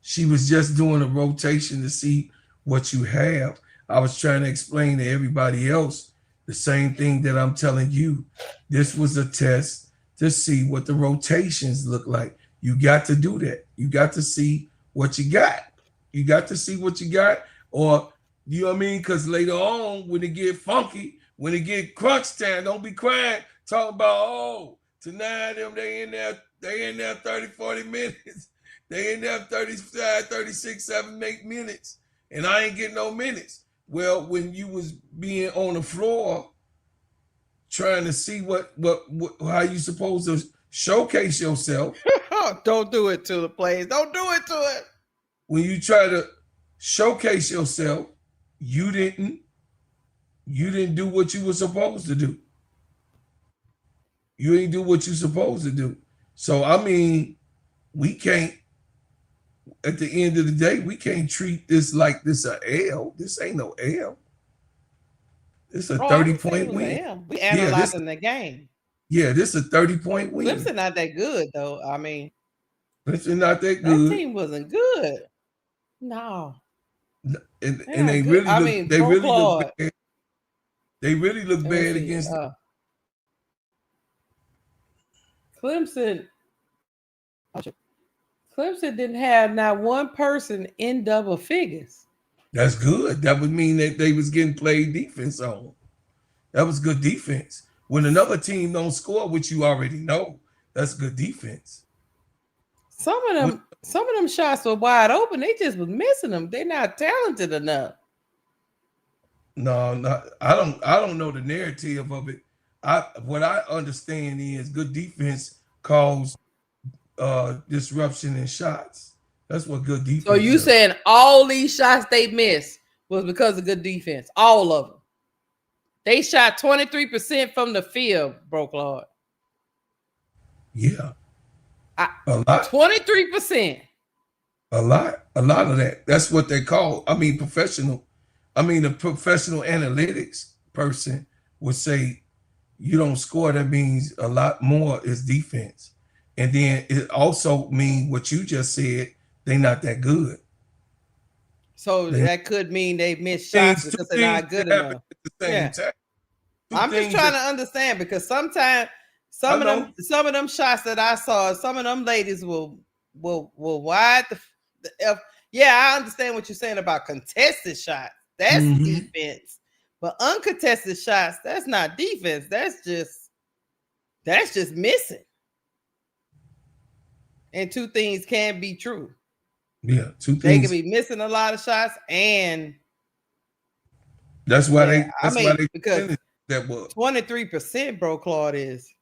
She was just doing a rotation to see what you have. I was trying to explain to everybody else the same thing that I'm telling you. This was a test to see what the rotations look like. You got to do that. You got to see what you got. You got to see what you got, or you know what I mean? Because later on, when it get funky, when it get crunch time, don't be crying, talking about, tonight them they in there 30, 40 minutes. They in there 35, 36, 7, 8 minutes. And I ain't getting no minutes. Well, when you was being on the floor trying to see how you supposed to showcase yourself. Don't do it to the players. Don't do it to it. When you try to showcase yourself, you didn't do what you were supposed to do. You ain't do what you're supposed to do. So, I mean, we can't, at the end of the day, we can't treat this like this a L. This ain't no L. It's a 30-point win. We analyzing the game. Yeah, this is a 30-point win. Clemson not that good, though. I mean, Clemson not that good. That team wasn't good. No. And they really look, they really look bad. They really look bad against Clemson. Clemson didn't have not one person in double figures. That's good. That would mean that they was getting played defense on. That was good defense. When another team don't score, which you already know, that's good defense. Some of them shots were wide open. They just was missing them. They're not talented enough. No, I don't know the narrative of it. What I understand is good defense caused disruption in shots. That's what good defense. So you saying all these shots they missed was because of good defense? All of them. They shot 23% from the field, Broke Lord. Yeah. A lot. 23%. A lot of that. That's what they call. A professional analytics person would say you don't score. That means a lot more is defense. And then it also means what you just said, they not that good. So that could mean they missed shots because they're not good enough. Yeah. I'm just trying to understand, because sometimes some of them shots that I saw, some of them ladies will wide the F. Yeah, I understand what you're saying about contested shots. That's defense. But uncontested shots, that's not defense. That's just missing. And two things can be true. Yeah, two things. They can be missing a lot of shots, and that's why because that was 23%, bro, Claude is.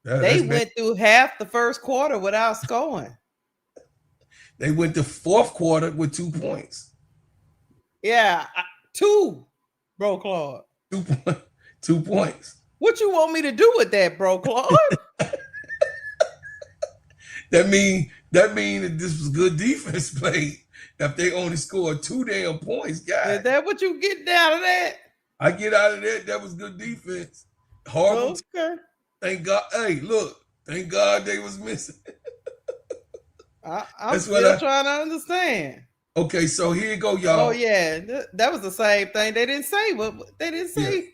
They went through half the first quarter without scoring. They went to fourth quarter with 2 points. Yeah, 2, bro, Claude. 2 points. What you want me to do with that, bro, Claude? That mean that this was good defense play. If they only scored 2 damn points, guys. Is that what you get out of that? I get out of that. That was good defense. Horrible. Okay. Thank God. Hey, look. Thank God they was missing. I'm still trying to understand. Okay, so here you go, y'all. Oh yeah, that was the same thing. They didn't say what they didn't say.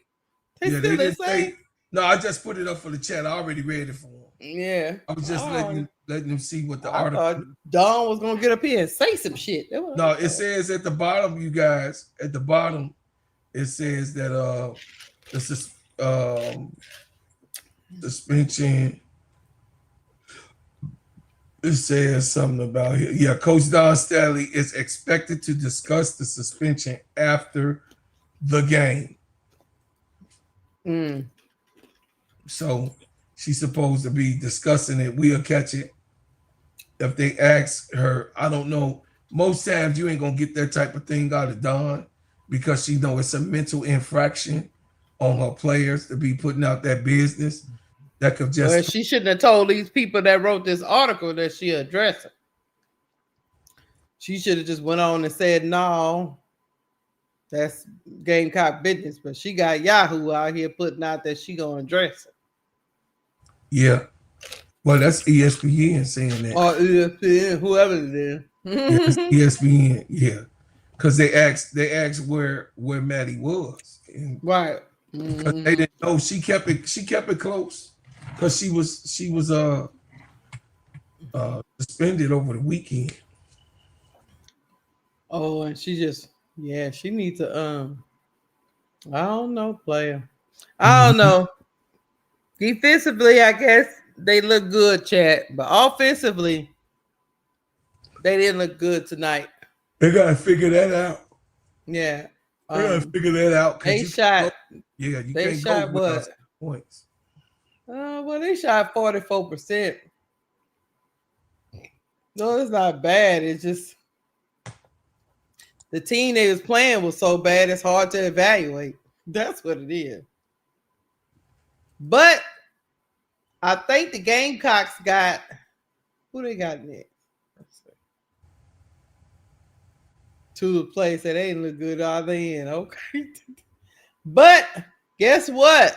They didn't say. No, I just put it up for the chat. I already read it for them. Yeah, I was just letting them see what the article. I thought Don was gonna get up here and say some shit. No, it says at the bottom, you guys. At the bottom, it says that suspension. It says something about here. Yeah, Coach Don Staley is expected to discuss the suspension after the game. So she's supposed to be discussing it. We'll catch it. If they ask her, I don't know. Most times you ain't gonna get that type of thing out of Don, because she know it's a mental infraction on her players to be putting out that business. That could just. Well, she shouldn't have told these people that wrote this article that she addressing. She should have just went on and said, no, that's Gamecock business. But she got Yahoo out here putting out that she gonna address it. Yeah. Well, that's ESPN saying that. Or ESPN, whoever it is. ESPN, yeah. Because they asked where Maddie was. Right. Because they didn't know. She kept it close. Because she was suspended over the weekend. Oh, and she needs to I don't know, player. I don't know. Defensively, I guess they look good, chat, but offensively, they didn't look good tonight. They gotta figure that out. Yeah. They gotta figure that out. They shot. You they can't shot go what? Points. Well, they shot 44%. No, it's not bad. It's just the team they was playing was so bad, it's hard to evaluate. That's what it is. But I think the Gamecocks got who they got next. Let's see. To a place that ain't look good, are they in? Okay. But guess what?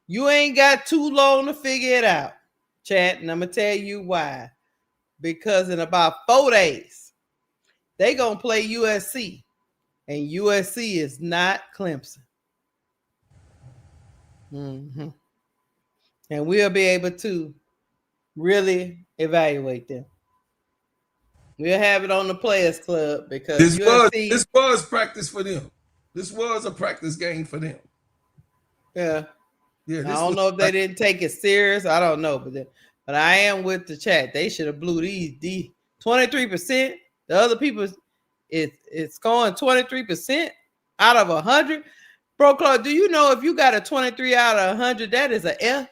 You ain't got too long to figure it out, chat, and I'm gonna tell you why. Because in about 4 days, they gonna play USC, and USC is not Clemson. And we'll be able to really evaluate them. We'll have it on the Players Club because this was practice for them. This was a practice game for them. Yeah. I don't know if they didn't take it serious. I don't know, but I am with the chat. They should have blew these 23%. The other people, it's scoring 23% out of 100. Bro, Claude, do you know if you got a 23 out of 100, that is an F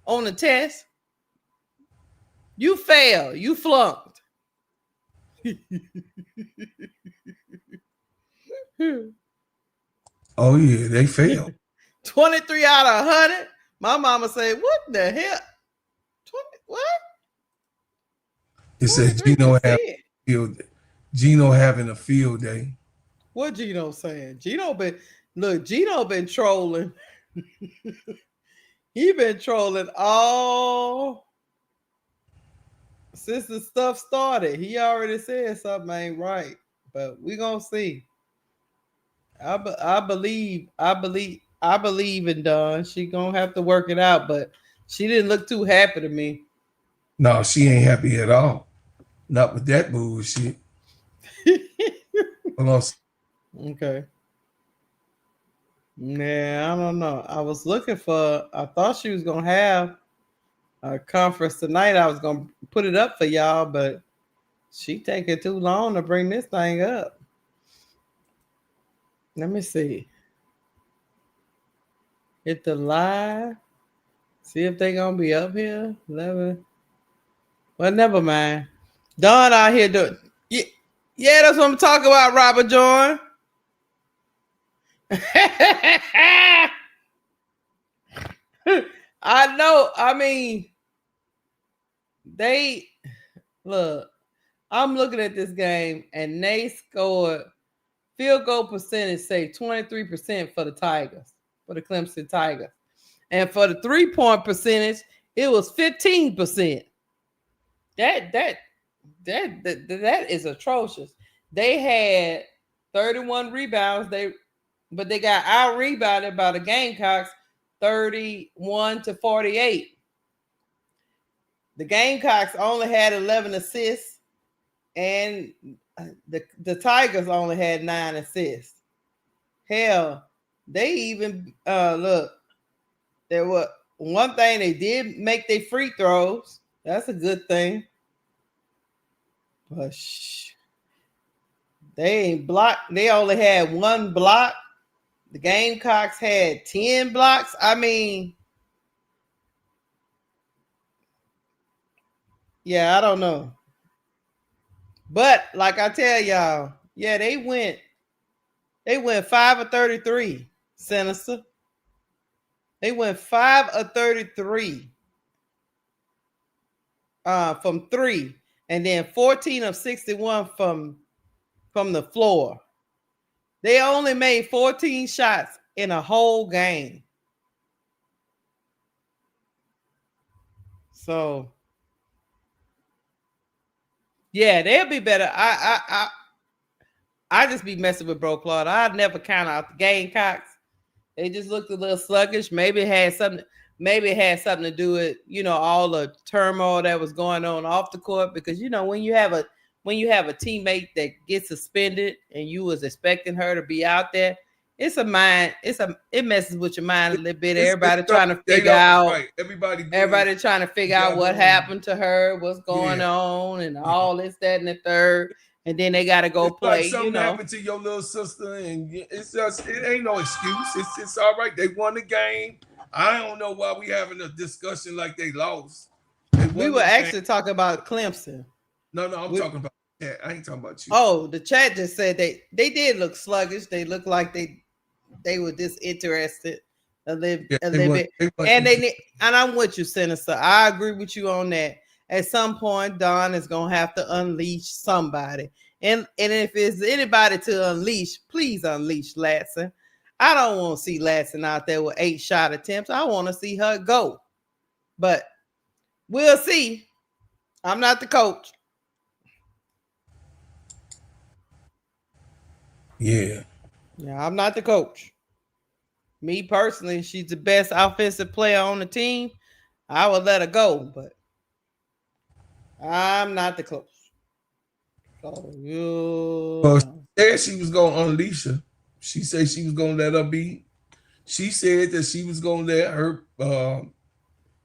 on the test? You failed. You flunked. Oh, yeah, they failed. 23 out of 100. My mama said, what the hell? 20, what? It said Gino having a field day. What Gino saying? Gino been trolling. He been trolling all since the stuff started. He already said something ain't right. but we're gonna see. I believe in Dawn. She gonna have to work it out, but she didn't look too happy to me. No, she ain't happy at all. Not with that bullshit. Okay. Yeah, I don't know. I was looking for. I thought she was gonna have a conference tonight. I was gonna put it up for y'all, but she taking too long to bring this thing up. Let me see. Hit the live. See if they gonna be up here. 11. Well, never mind. Don out here doing. Yeah, yeah, that's what I'm talking about, Robert John. I know. I mean, they look. I'm looking at this game, and they scored field goal percentage, say 23% for the Tigers, for the Clemson Tigers, and for the 3-point percentage, it was 15%. That is atrocious. They had 31 rebounds. But they got out rebounded by the Gamecocks 31-48. The Gamecocks only had 11 assists, and the Tigers only had 9 assists. Hell, they even look. There was one thing, they did make their free throws. That's a good thing. But they ain't blocked. They only had 1 block. The Gamecocks had 10 blocks. I mean, yeah, I don't know. But like I tell y'all, yeah, they went 5 of 33, Sinister. They went 5 of 33 from 3, and then 14 of 61 from the floor. They only made 14 shots in a whole game. So yeah, they'll be better. I just be messing with Bro Claude. I'd never count out the Gamecocks. They just looked a little sluggish. Maybe it had something to do with, all the turmoil that was going on off the court. Because when you have a teammate that gets suspended and you was expecting her to be out there, it messes with your mind a little bit. Everybody trying to figure out. Right. Everybody trying to figure out what happened to her, what's going on, and all this, that, and the third. And then they got to go play. Like something happened to your little sister, and it's just, it ain't no excuse. It's all right. They won the game. I don't know why we having a discussion like they lost. We were actually talking about Clemson. No, I'm talking about that. I ain't talking about you. Oh, the chat just said they did look sluggish. They looked like they were disinterested a little bit. And I'm with you, Senator. I agree with you on that. At some point, Don is gonna have to unleash somebody, and if it's anybody to unleash, please unleash Latson. I don't want to see Latson out there with 8 shot attempts. I want to see her go, but we'll see. I'm not the coach. Yeah, I'm not the coach. Me personally, she's the best offensive player on the team. I would let her go, but I'm not the coach. So she said she was gonna unleash her. She said she was gonna let her be. She said that she was gonna let her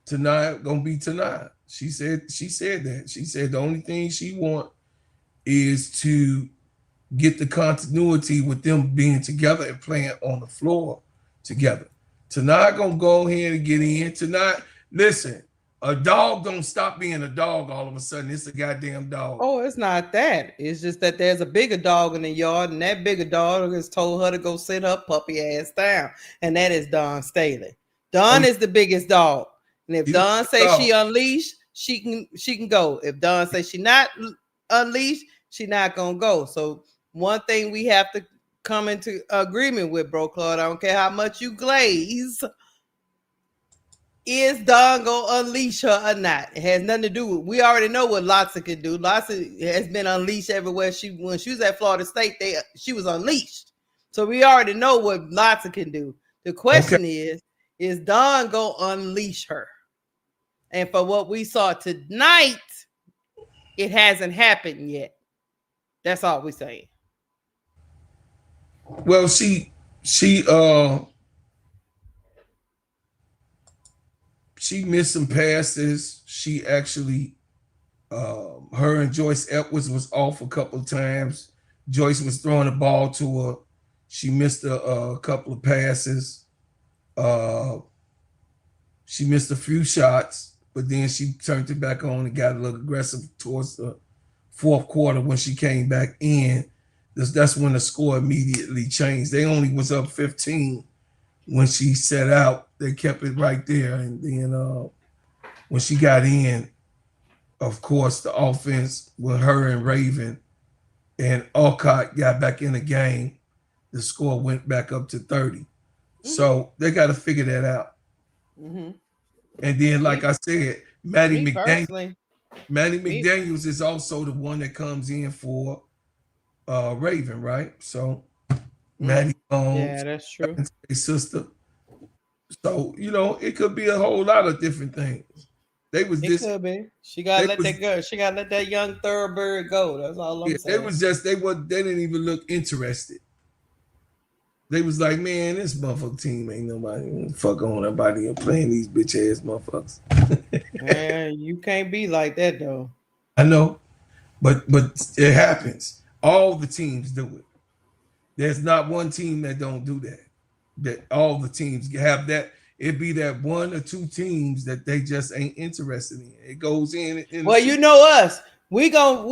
tonight gonna be tonight. She said that. She said the only thing she want is to get the continuity with them being together and playing on the floor together. Tonight gonna go ahead and get in. Tonight, listen. A dog don't stop being a dog all of a sudden. It's a goddamn dog. Oh, it's not that. It's just that there's a bigger dog in the yard, and that bigger dog has told her to go sit her puppy ass down. And that is Dawn Staley. Dawn is the biggest dog. And if Dawn says she unleashed, she can go. If Dawn says she not unleashed, she not gonna go. So one thing we have to come into agreement with, Bro Claude, I don't care how much you glaze. is Dawn gonna unleash her or not? It has nothing to do with. We already know what Lotsa can do. Lotsa has been unleashed everywhere. When she was at Florida State, she was unleashed. So we already know what Lotsa can do. The question is Dawn gonna unleash her? And for what we saw tonight, it hasn't happened yet. That's all we're saying. Well, she missed some passes. She actually, her and Joyce Edwards was off a couple of times. Joyce was throwing the ball to her. She missed a couple of passes. She missed a few shots, but then she turned it back on and got a little aggressive towards the fourth quarter when she came back in. That's when the score immediately changed. They only was up 15 when she set out. They kept it right there, and then when she got in, of course, the offense with her and Raven and Alcott got back in the game. The score went back up to 30. Mm-hmm. So they got to figure that out. Mm-hmm. And then, like I said, Maddie McDaniels is also the one that comes in for Raven, right? So Maddie yeah, that's true. Sister. So it could be a whole lot of different things. Could be. She gotta let that go. She gotta let that young thoroughbred go. That's all I'm saying. They didn't even look interested. They was like, man, this motherfucker team ain't nobody fuck on nobody and playing these bitch ass motherfuckers. Man, you can't be like that though. I know, but it happens. All the teams do it. There's not one team that don't do that. That all the teams have that. It'd be that one or two teams that they just ain't interested in. It goes in. Well, you know us. We gon'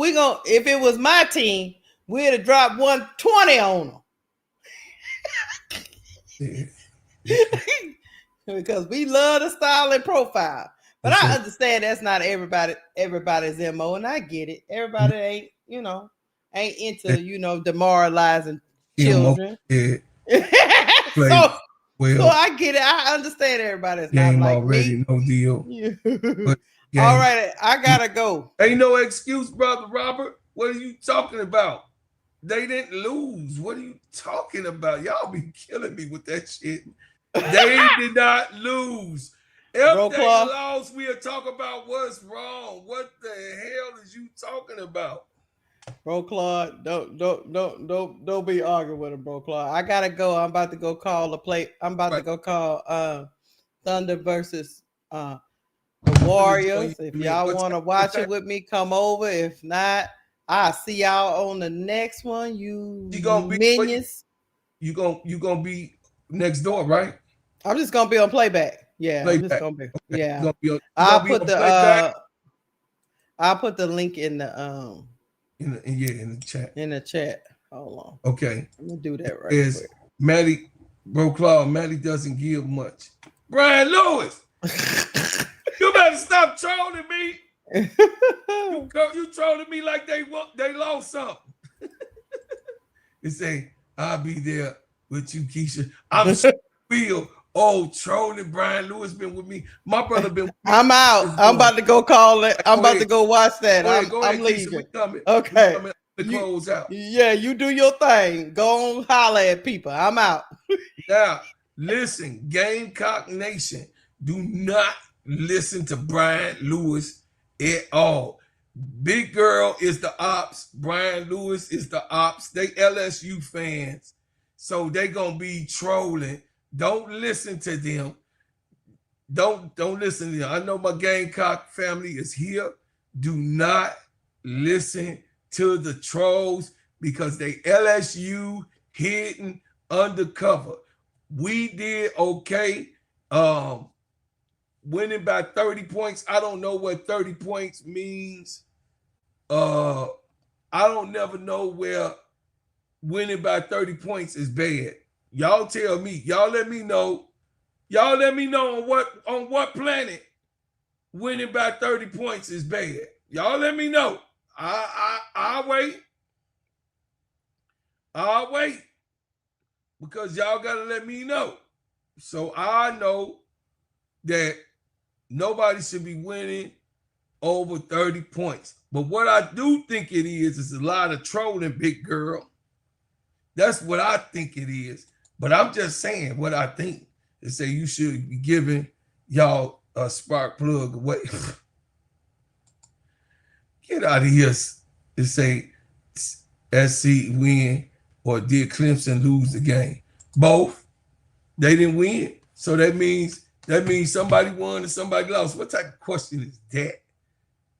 if it was my team, we'd have dropped 120 on them. Yeah. Because we love the style and profile. But I understand that's not everybody's MO, and I get it. Everybody ain't into, demoralizing children. Yeah. So I get it. I understand everybody's game not like already, me. no deal. Yeah. All right, I gotta go. Ain't no excuse, brother Robert. What are you talking about? They didn't lose. What are you talking about? Y'all be killing me with that shit. They did not lose. If they lost, we'll talk about what's wrong. What the hell is you talking about? Bro Claude, don't be arguing with him, bro Claude. I gotta go. I'm about to go call the play. I'm about to go call Thunder versus the Warriors. If y'all want to watch it with me, come over. If not, I'll see y'all on the next one. You minions. You gonna be next door, right? I'm just gonna be on playback. Yeah, playback. I'm just gonna be. Yeah, I'll put the link in the in the chat. In the chat. Hold on. Okay. I'm gonna do that right quick. Maddie, bro Claude, Maddie doesn't give much. Brian Lewis, you better stop trolling me. You trolling me like they lost something. They say, I'll be there with you, Keisha. I'm Bill. Oh, trolling Brian Lewis been with me. My brother been with me. I'm out. I'm about to go call it. I'm about to go watch that. I'm leaving. Okay. The close out. Yeah, you do your thing. Go on, holler at people. I'm out. Now, listen, Gamecock Nation, do not listen to Brian Lewis at all. Big Girl is the ops. Brian Lewis is the ops. They LSU fans. So they gonna be trolling. Don't listen to them. Don't listen to them. I know my Gamecock family is here. Do not listen to the trolls because they LSU hidden undercover. We did okay. Winning by 30 points. I don't know what 30 points means. I don't never know where winning by 30 points is bad. Y'all tell me. Y'all let me know. Y'all let me know on what planet winning by 30 points is bad. Y'all let me know. I'll wait. I'll wait. Because y'all gotta let me know. So I know that Nobody should be winning over 30 points. But what I do think it is a lot of trolling, big girl. That's what I think it is. But I'm just saying what I think. They say you should be giving y'all a spark plug away. Get out of here and say SC win or did Clemson lose the game? Both. They didn't win. So that means somebody won and somebody lost. What type of question is that,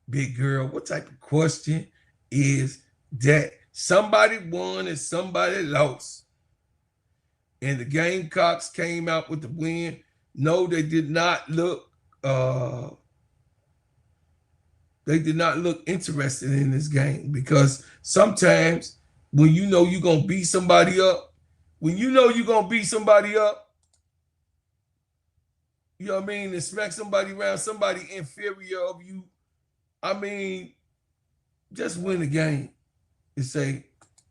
big girl? What type of question is that? Somebody won and somebody lost. And the Gamecocks came out with the win. No, they did not look interested in this game, because sometimes when you know you're gonna beat somebody up, you know what I mean, and smack somebody around, somebody inferior of you, I mean, just win the game. And say,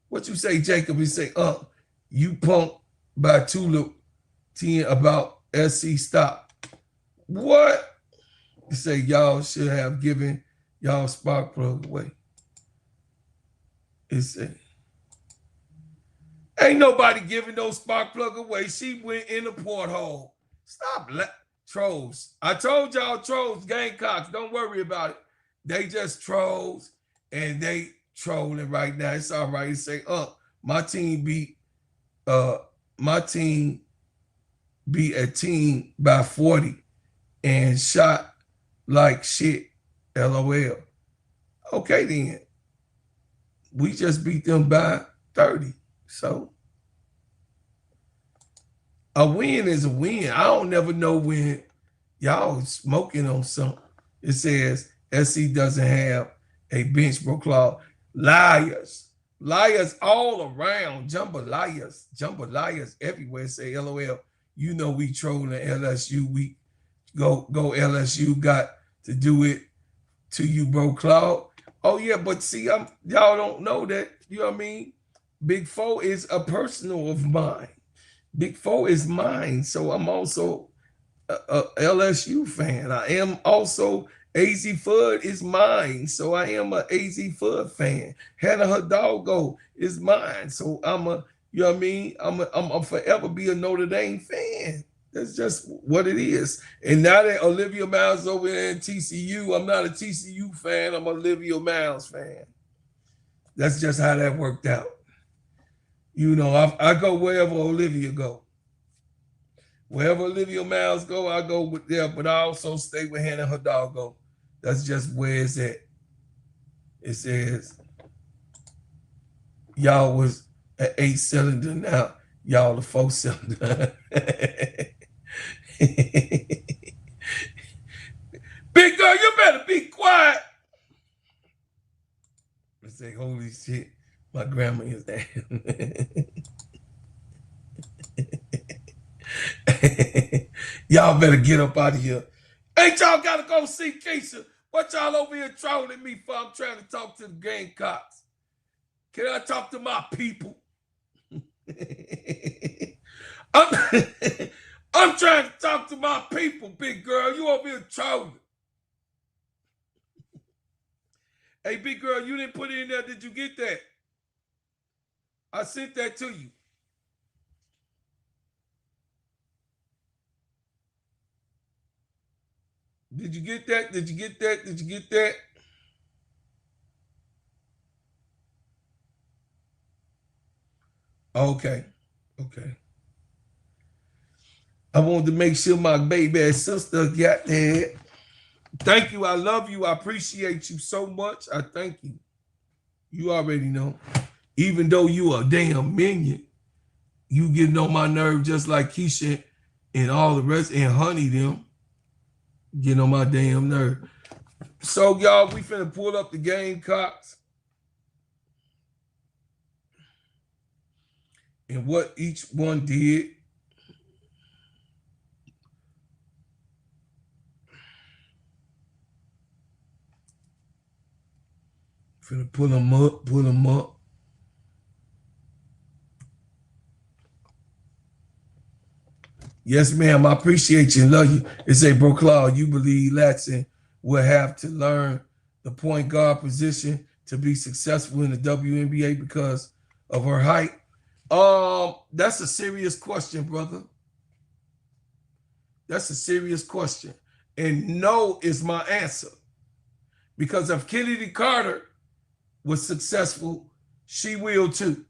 what you say, Jacob? You say, you punked by Tulip 10 about SC stop. What? You say y'all should have given y'all spark plug away. It said, ain't nobody giving no spark plug away. She went in the porthole. Stop trolls. I told y'all trolls, Gamecocks, don't worry about it. They just trolls, and they trolling right now. It's all right. You say, my team beat a team by 40 and shot like shit. LOL. Okay then. We just beat them by 30. So a win is a win. I don't never know when y'all smoking on something. It says SC doesn't have a bench pro clause. Liars all around. Jambalayas everywhere. Say LOL. You know we trolling LSU. We go LSU. Got to do it to you, bro, Claude. Oh yeah, but see, y'all don't know that. You know what I mean? Big Four is a personal of mine. Big Four is mine. So I'm also a LSU fan. I am also AZ Fudd is mine. So I am a AZ Fudd fan. Hannah Hidalgo is mine. So I'm a, you know what I mean? I'm forever be a Notre Dame fan. That's just what it is. And now that Olivia Miles over there in TCU, I'm not a TCU fan. I'm an Olivia Miles fan. That's just how that worked out. You know, I go wherever Olivia go. Wherever Olivia Miles go, I go with them. But I also stay with Hannah Hidalgo. That's just where it's at. It says, y'all was an 8-cylinder, now y'all a 4-cylinder. Big girl, you better be quiet. I say, holy shit, my grandma is there. Y'all better get up out of here. Ain't y'all gotta go see Keisha? What y'all over here trolling me for? I'm trying to talk to the Gamecocks. Can I talk to my people? I'm trying to talk to my people, big girl. You over here trolling. Hey, big girl, you didn't put it in there. Did you get that? I sent that to you. Did you get that? Did you get that? Did you get that? Okay. Okay. I wanted to make sure my baby sister got that. Thank you. I love you. I appreciate you so much. I thank you. You already know. Even though you a damn minion, you getting on my nerve just like Keisha and all the rest, and Honey them getting on my damn nerve. So y'all, we finna pull up the Gamecocks and what each one did. Finna pull them up, pull them up. Yes, ma'am. I appreciate you and love you. It's a bro Claude. You believe Latson will have to learn the point guard position to be successful in the WNBA because of her height? That's a serious question, brother. That's a serious question. And no is my answer. Because if Kennedy Carter was successful, she will too.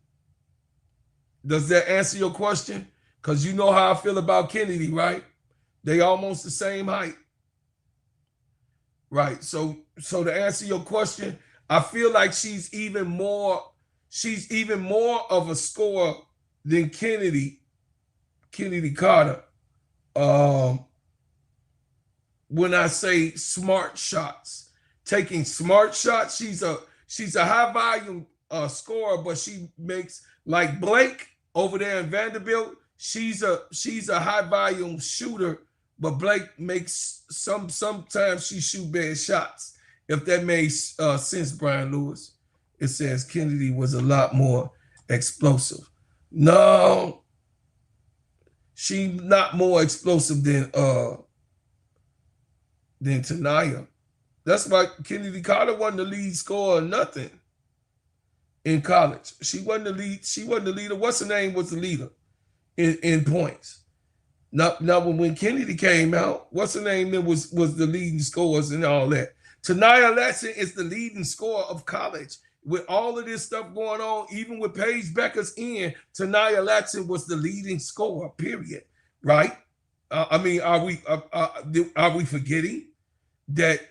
Does that answer your question? Because you know how I feel about Kennedy, right? They almost the same height. Right. So to answer your question, I feel like she's even more of a scorer than Kennedy Carter. When I say smart shots, taking smart shots, she's a high volume scorer, but she makes, like Blake over there in Vanderbilt, she's a high volume shooter, but Blake makes sometimes she shoot bad shots. If that makes sense, Brian Lewis. It says Kennedy was a lot more explosive. No, she's not more explosive than Tanaya. That's why Kennedy Carter wasn't the lead scorer or nothing in college. She wasn't the lead. She wasn't the leader. What's her name was the leader in points. Now when Kennedy came out, what's her name that was the leading scorers and all that. Tanaya Latson is the leading scorer of college. With all of this stuff going on, even with Paige Becker's in, Tanaya Latson was the leading scorer, period. Right? I mean, are we forgetting that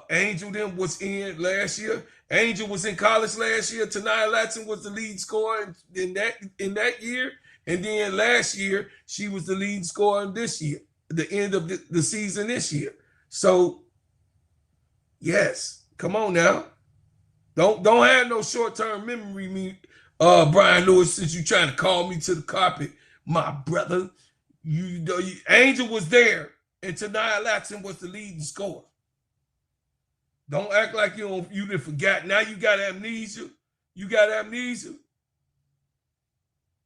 Angel then was in last year? Angel was in college last year. Tanaya Latson was the lead scorer in that year. And then last year, she was the lead scorer in this year, the end of the season this year. So, yes, come on now. Don't have no short-term memory, me, Brian Lewis, since you trying to call me to the carpet, my brother. Angel was there, and Tanaya Latson was the leading scorer. Don't act like you didn't forget. Now you got amnesia. You got amnesia.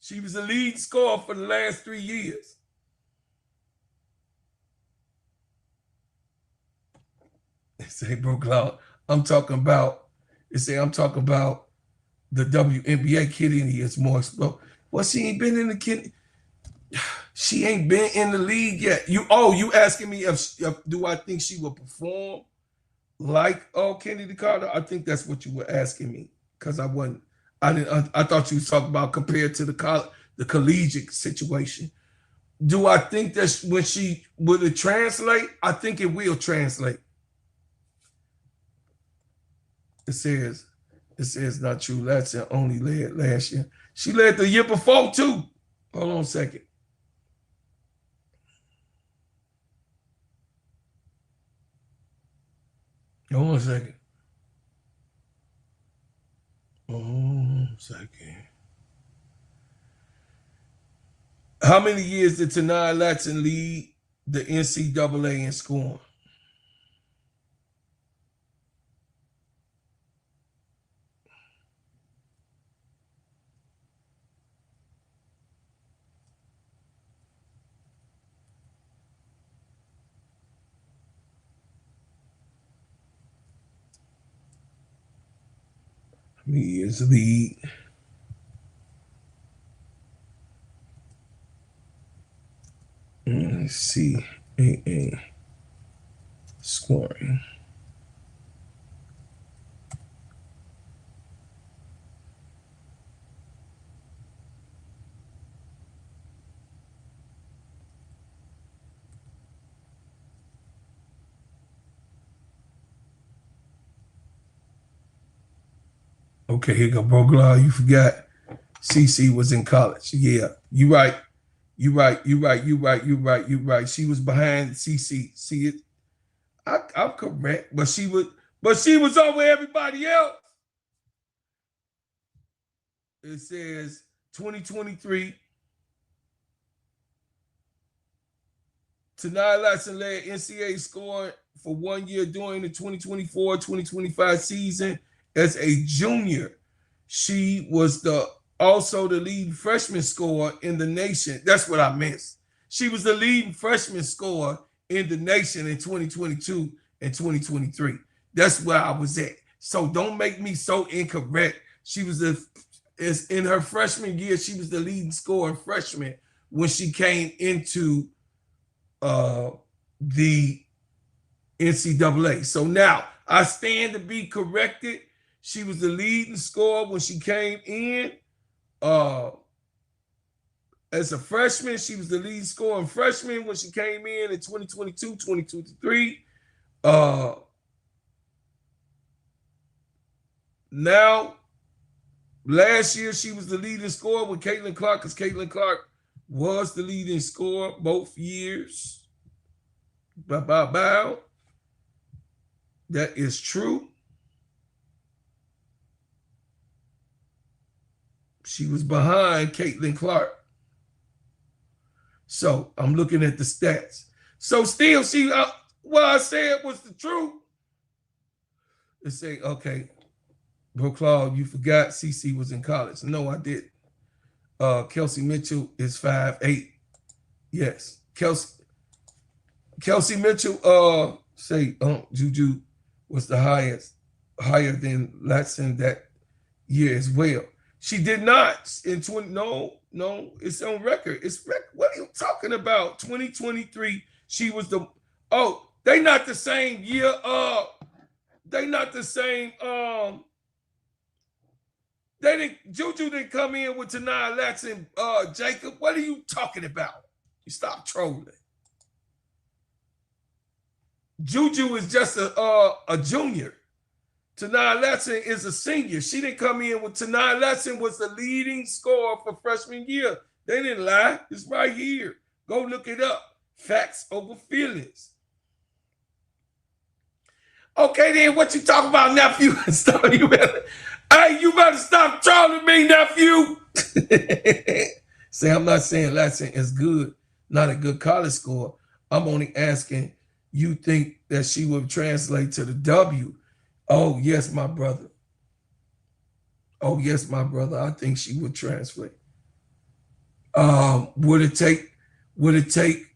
She was the lead scorer for the last 3 years. They say, bro, Cloud, I'm talking about the WNBA. Kennedy is more explosive. Well, she ain't been in the kid. She ain't been in the league yet. You asking me if do I think she will perform like Kennedy Carter? I think that's what you were asking me, because I wasn't. I thought you was talking about compared to the collegiate situation. Do I think that will it translate? I think it will translate. It says not true. Latson only led last year. She led the year before too. Hold on a second. Hold on a second. How many years did Tanaya Latson lead the NCAA in scoring? How many years lead? Let's see. Scoring. Okay, here go, Brogla. You forgot CC was in college. Yeah, you right. You right. She was behind CC. See it? I'm correct, but she was over everybody else. It says 2023. Tanaya Latson led NCAA scoring for 1 year during the 2024-2025 season as a junior. She was also the lead freshman scorer in the nation. That's what I missed. She was the leading freshman scorer in the nation in 2022 and 2023. That's where I was at. So don't make me so incorrect. She was in her freshman year, she was the leading scorer freshman when she came into the NCAA. So now I stand to be corrected. She was the leading scorer when she came in. As a freshman, she was the lead scoring freshman when she came in 2022, 2023. Now, last year, she was the leading scorer with Caitlin Clark, because Caitlin Clark was the leading scorer both years. Bow. That is true. She was behind Caitlin Clark. So I'm looking at the stats. So still, what I said was the truth. They say, okay, Bro Claude, you forgot CC was in college. No, I didn't. Kelsey Mitchell is 5'8". Yes. Kelsey Mitchell, Juju was the higher than Latson that year as well. She did not in 20. No, it's on record. What are you talking about? 2023. She was the. Oh, they not the same year. They not the same. Juju didn't come in with Tanaya Latson. Jacob, what are you talking about? You stop trolling. Juju is just a junior. Tanaya Latson is a senior. She didn't come in when Tanaya Latson was the leading scorer for freshman year. They didn't lie. It's right here. Go look it up. Facts over feelings. Okay, then what you talking about, nephew? You better stop trolling me, nephew. Say, I'm not saying Latson is good, not a good college scorer. I'm only asking, you think that she would translate to the W? Oh, yes, my brother. Oh, yes, my brother. I think she would translate. Would it take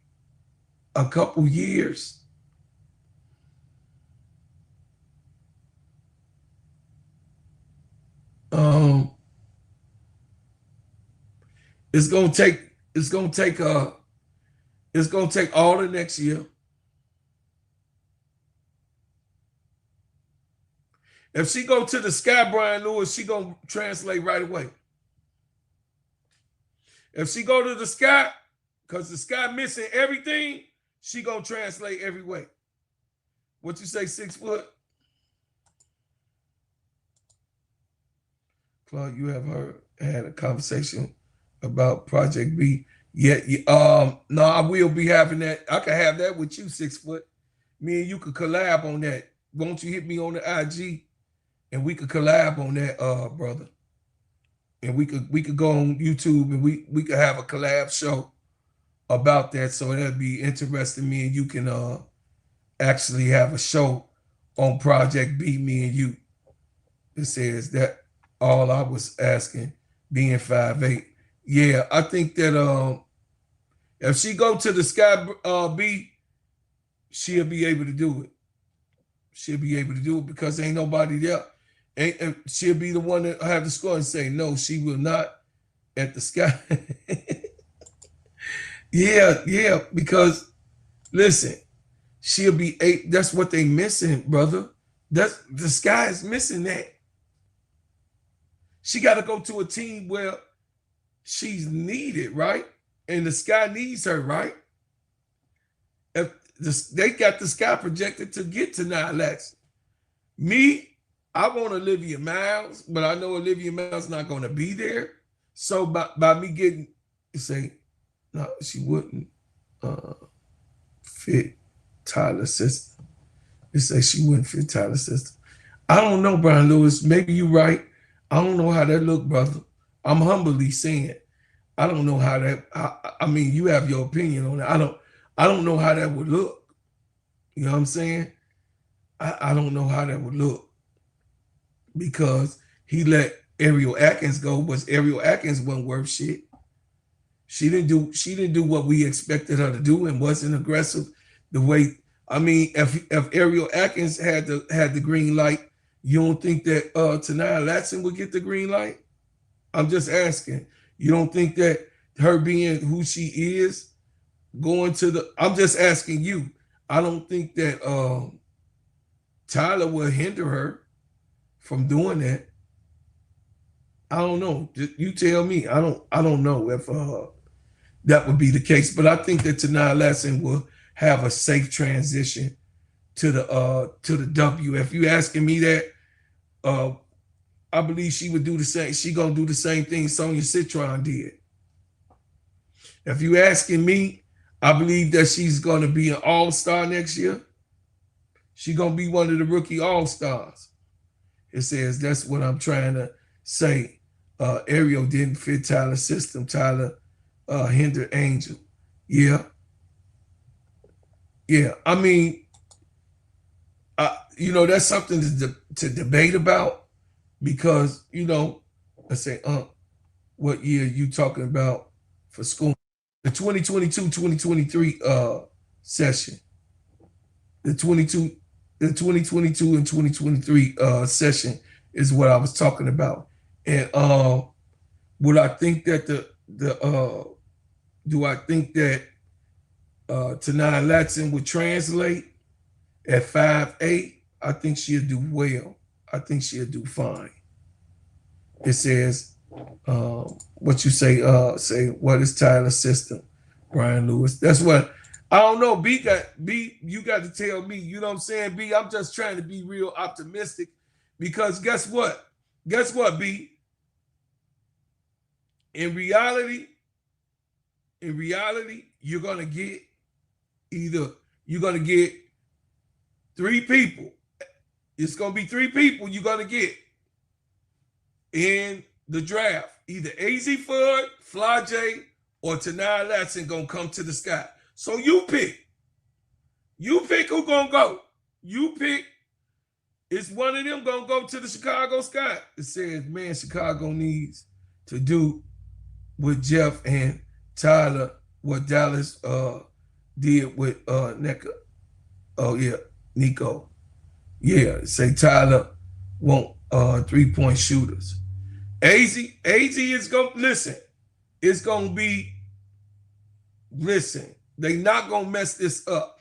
a couple years? It's gonna take all the next year. If she go to the Sky, Brian Lewis, she gonna translate right away. If she go to the Sky, because the Sky missing everything, she gonna translate every way. What you say, 6 foot? Claude, you have had a conversation about Project B. Yeah, no, I will be having that. I can have that with you, 6 foot. Me and you could collab on that. Won't you hit me on the IG? And we could collab on that, brother. And we could go on YouTube and we could have a collab show about that. So that'd be interesting. Me and you can actually have a show on Project B, me and you. It says that all I was asking, being 5'8". Yeah, I think that if she go to the Sky B, she'll be able to do it. She'll be able to do it because ain't nobody there. And she'll be the one that have the score and say, no, she will not at the Sky. yeah, because listen, she'll be 8. That's what they missing, brother. That's the Sky is missing that. She got to go to a team where she's needed, right? And the Sky needs her, right? If they got the Sky projected to get to Nylax. Me, I want Olivia Miles, but I know Olivia Miles not going to be there. So by me getting, say, no, she wouldn't fit Tyler's system. They say she wouldn't fit Tyler's system. I don't know, Brian Lewis. Maybe you're right. I don't know how that look, brother. I'm humbly saying, I don't know how that. I mean, you have your opinion on it. I don't know how that would look. You know what I'm saying? I don't know how that would look because he let Ariel Atkins go, but Ariel Atkins wasn't worth shit. She didn't do what we expected her to do and wasn't aggressive the way. I mean, if Ariel Atkins had the green light, you don't think that Tanaya Latson would get the green light? I'm just asking. You don't think that her being who she is, going to the? I'm just asking you. I don't think that Tyler will hinder her from doing that. I don't know. You tell me. I don't know if that would be the case. But I think that Tanaya Latson will have a safe transition to the W. If you asking me that, I believe she would do the same. She gonna do the same thing Sonia Citron did. If you asking me, I believe that she's gonna be an all-star next year. She's gonna be one of the rookie all-stars. It says that's what I'm trying to say. Ariel didn't fit Tyler's system. Tyler hindered Angel. Yeah. I mean, that's something to debate about because, let's say, what year you talking about for school? The 2022-2023 session. The 2022 and 2023 session is what I was talking about. And would I think that do I think that Tanaya Latson would translate at 5'8"? I think she'll do well. I think she'll do fine. It says, what you say, what is Tyler's system? Brian Lewis. That's what, I don't know. B, you got to tell me, you know what I'm saying? B, I'm just trying to be real optimistic because guess what? Guess what, B? In reality, you're going to get three people. It's going to be three people you're going to get in the draft. Either AZ Fudd, Fly J, or Tanaya Latson going to come to the sky. So you pick. You pick who's going to go. You pick. It's one of them going to go to the Chicago sky. It says, man, Chicago needs to do with Jeff and Tyler what Dallas did with Nico. Oh, yeah, Nico. Yeah, say Tyler want 3-point shooters. AZ is going to, listen, it's going to be, listen, they not going to mess this up.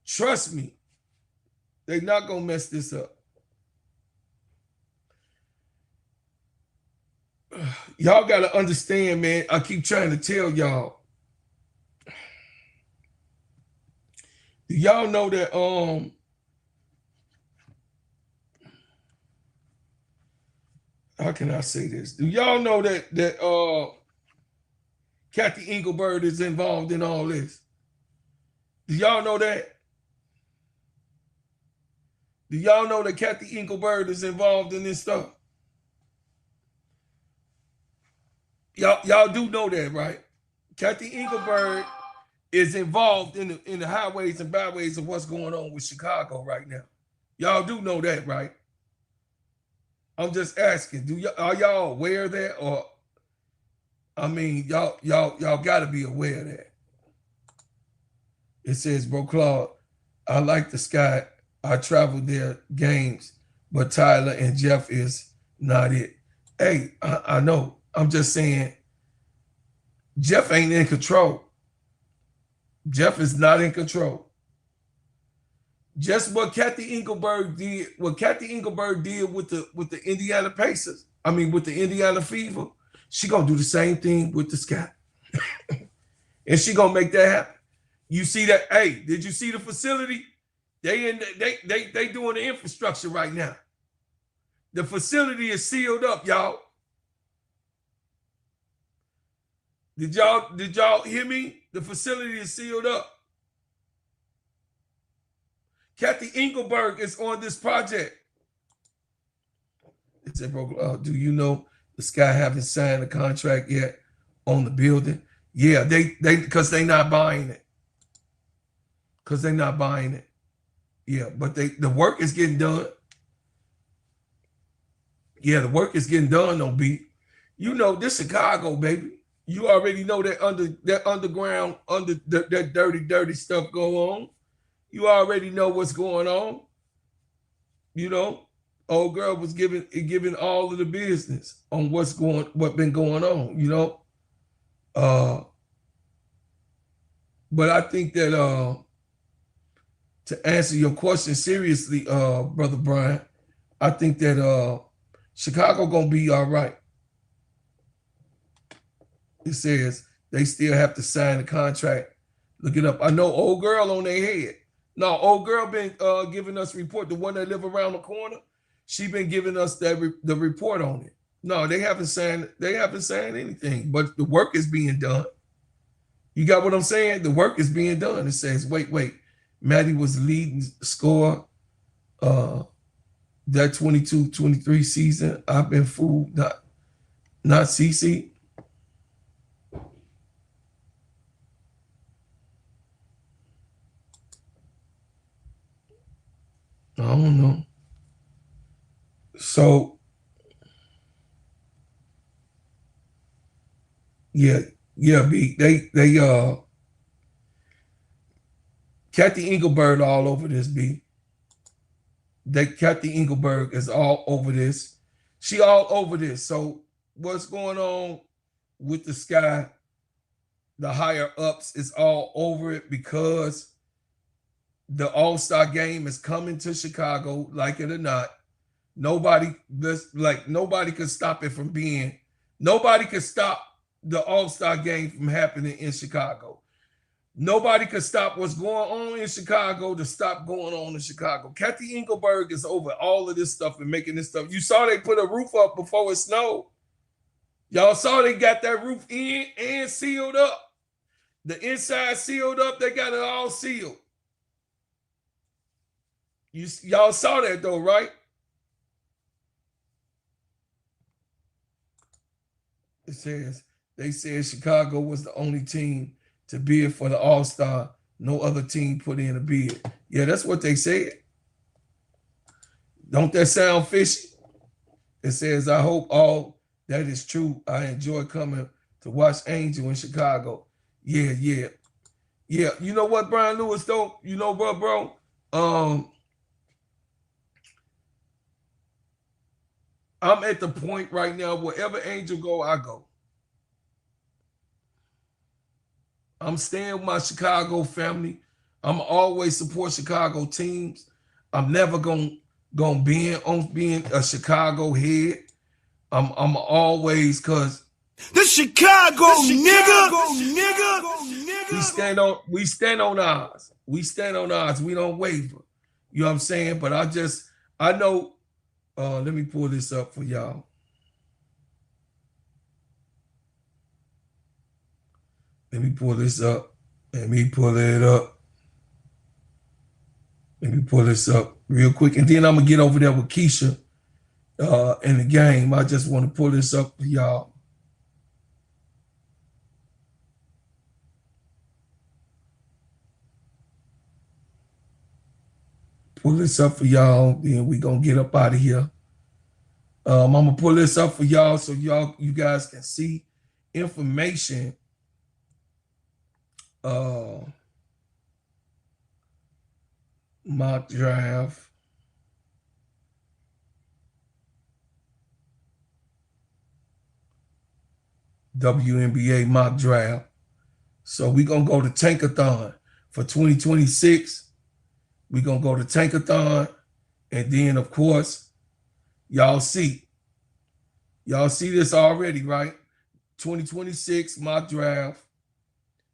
Trust me, they not going to mess this up. Y'all got to understand, man, I keep trying to tell y'all. Do y'all know that, how can I say this? Do y'all know that Kathy Engelberg is involved in all this? Do y'all know that? Do y'all know that Kathy Engelberg is involved in this stuff? Y'all do know that, right? Kathy Engelberg is involved in the highways and byways of what's going on with Chicago right now. Y'all do know that, right? I'm just asking, are y'all aware of that? Or, I mean, y'all got to be aware of that. It says, Bro Claude, I like the sky. I traveled their games, but Tyler and Jeff is not it. Hey, I know. I'm just saying, Jeff ain't in control. Jeff is not in control. Just what Kathy Engelberg did with the Indiana Pacers, with the Indiana Fever, she gonna do the same thing with the Sky. And she gonna make that happen. You see that? Hey, did you see the facility? They doing the infrastructure right now. The facility is sealed up, y'all. Did y'all hear me? The facility is sealed up. Kathy Engelberg is on this project. It said, bro, do you know the Sky haven't signed a contract yet on the building? Yeah, because they not buying it. Because they're not buying it. Yeah, but the work is getting done. Yeah, the work is getting done, though, B. You know, this Chicago, baby. You already know that underground, that dirty stuff go on. You already know what's going on. You know, old girl was giving all of the business on what been going on. You know, but I think that to answer your question seriously, brother Brian, I think that Chicago gonna be all right. It says they still have to sign the contract. Look it up. I know old girl on their head. No, old girl been giving us report. The one that live around the corner, she been giving us the report on it. No, they haven't signed. They haven't signed anything. But the work is being done. You got what I'm saying? The work is being done. It says, wait. Maddie was the leading scorer that 22-23 season. I've been fooled. Not CC. I don't know. So, yeah, B. They Kathy Engelberg all over this, B. Kathy Engelberg is all over this. She all over this. So what's going on with the Sky? The higher ups is all over it because the All-Star game is coming to Chicago, like it or not. Nobody could stop it from being. Nobody could stop the All-Star game from happening in Chicago. Nobody could stop what's going on in Chicago to stop going on in Chicago. Kathy Engelberg is over all of this stuff and making this stuff. You saw they put a roof up before it snowed. Y'all saw they got that roof in and sealed up. The inside sealed up. They got it all sealed. Y'all saw that though, right? They said Chicago was the only team to bid for the All-Star. No other team put in a bid. Yeah, that's what they said. Don't that sound fishy? It says, I hope all that is true. I enjoy coming to watch Angel in Chicago. Yeah. You know what, Brian Lewis, though? You know what, bro? I'm at the point right now, wherever Angel go, I go. I'm staying with my Chicago family. I'm always support Chicago teams. I'm never gonna bend on being a Chicago head. I'm always, cause the Chicago nigga. We stand on ours. We stand on ours. We don't waver. You know what I'm saying? But I know. Let me pull this up for y'all. Let me pull this up. Let me pull it up. Let me pull this up real quick. And then I'm going to get over there with Keisha in the game. I just want to pull this up for y'all. Pull this up for y'all. Then we're going to get up out of here. I'm going to pull this up for y'all so you guys can see information. Mock draft. WNBA mock draft. So we're going to go to Tankathon for 2026. We're going to go to Tankathon. And then, of course, y'all see this already, right? 2026 mock draft.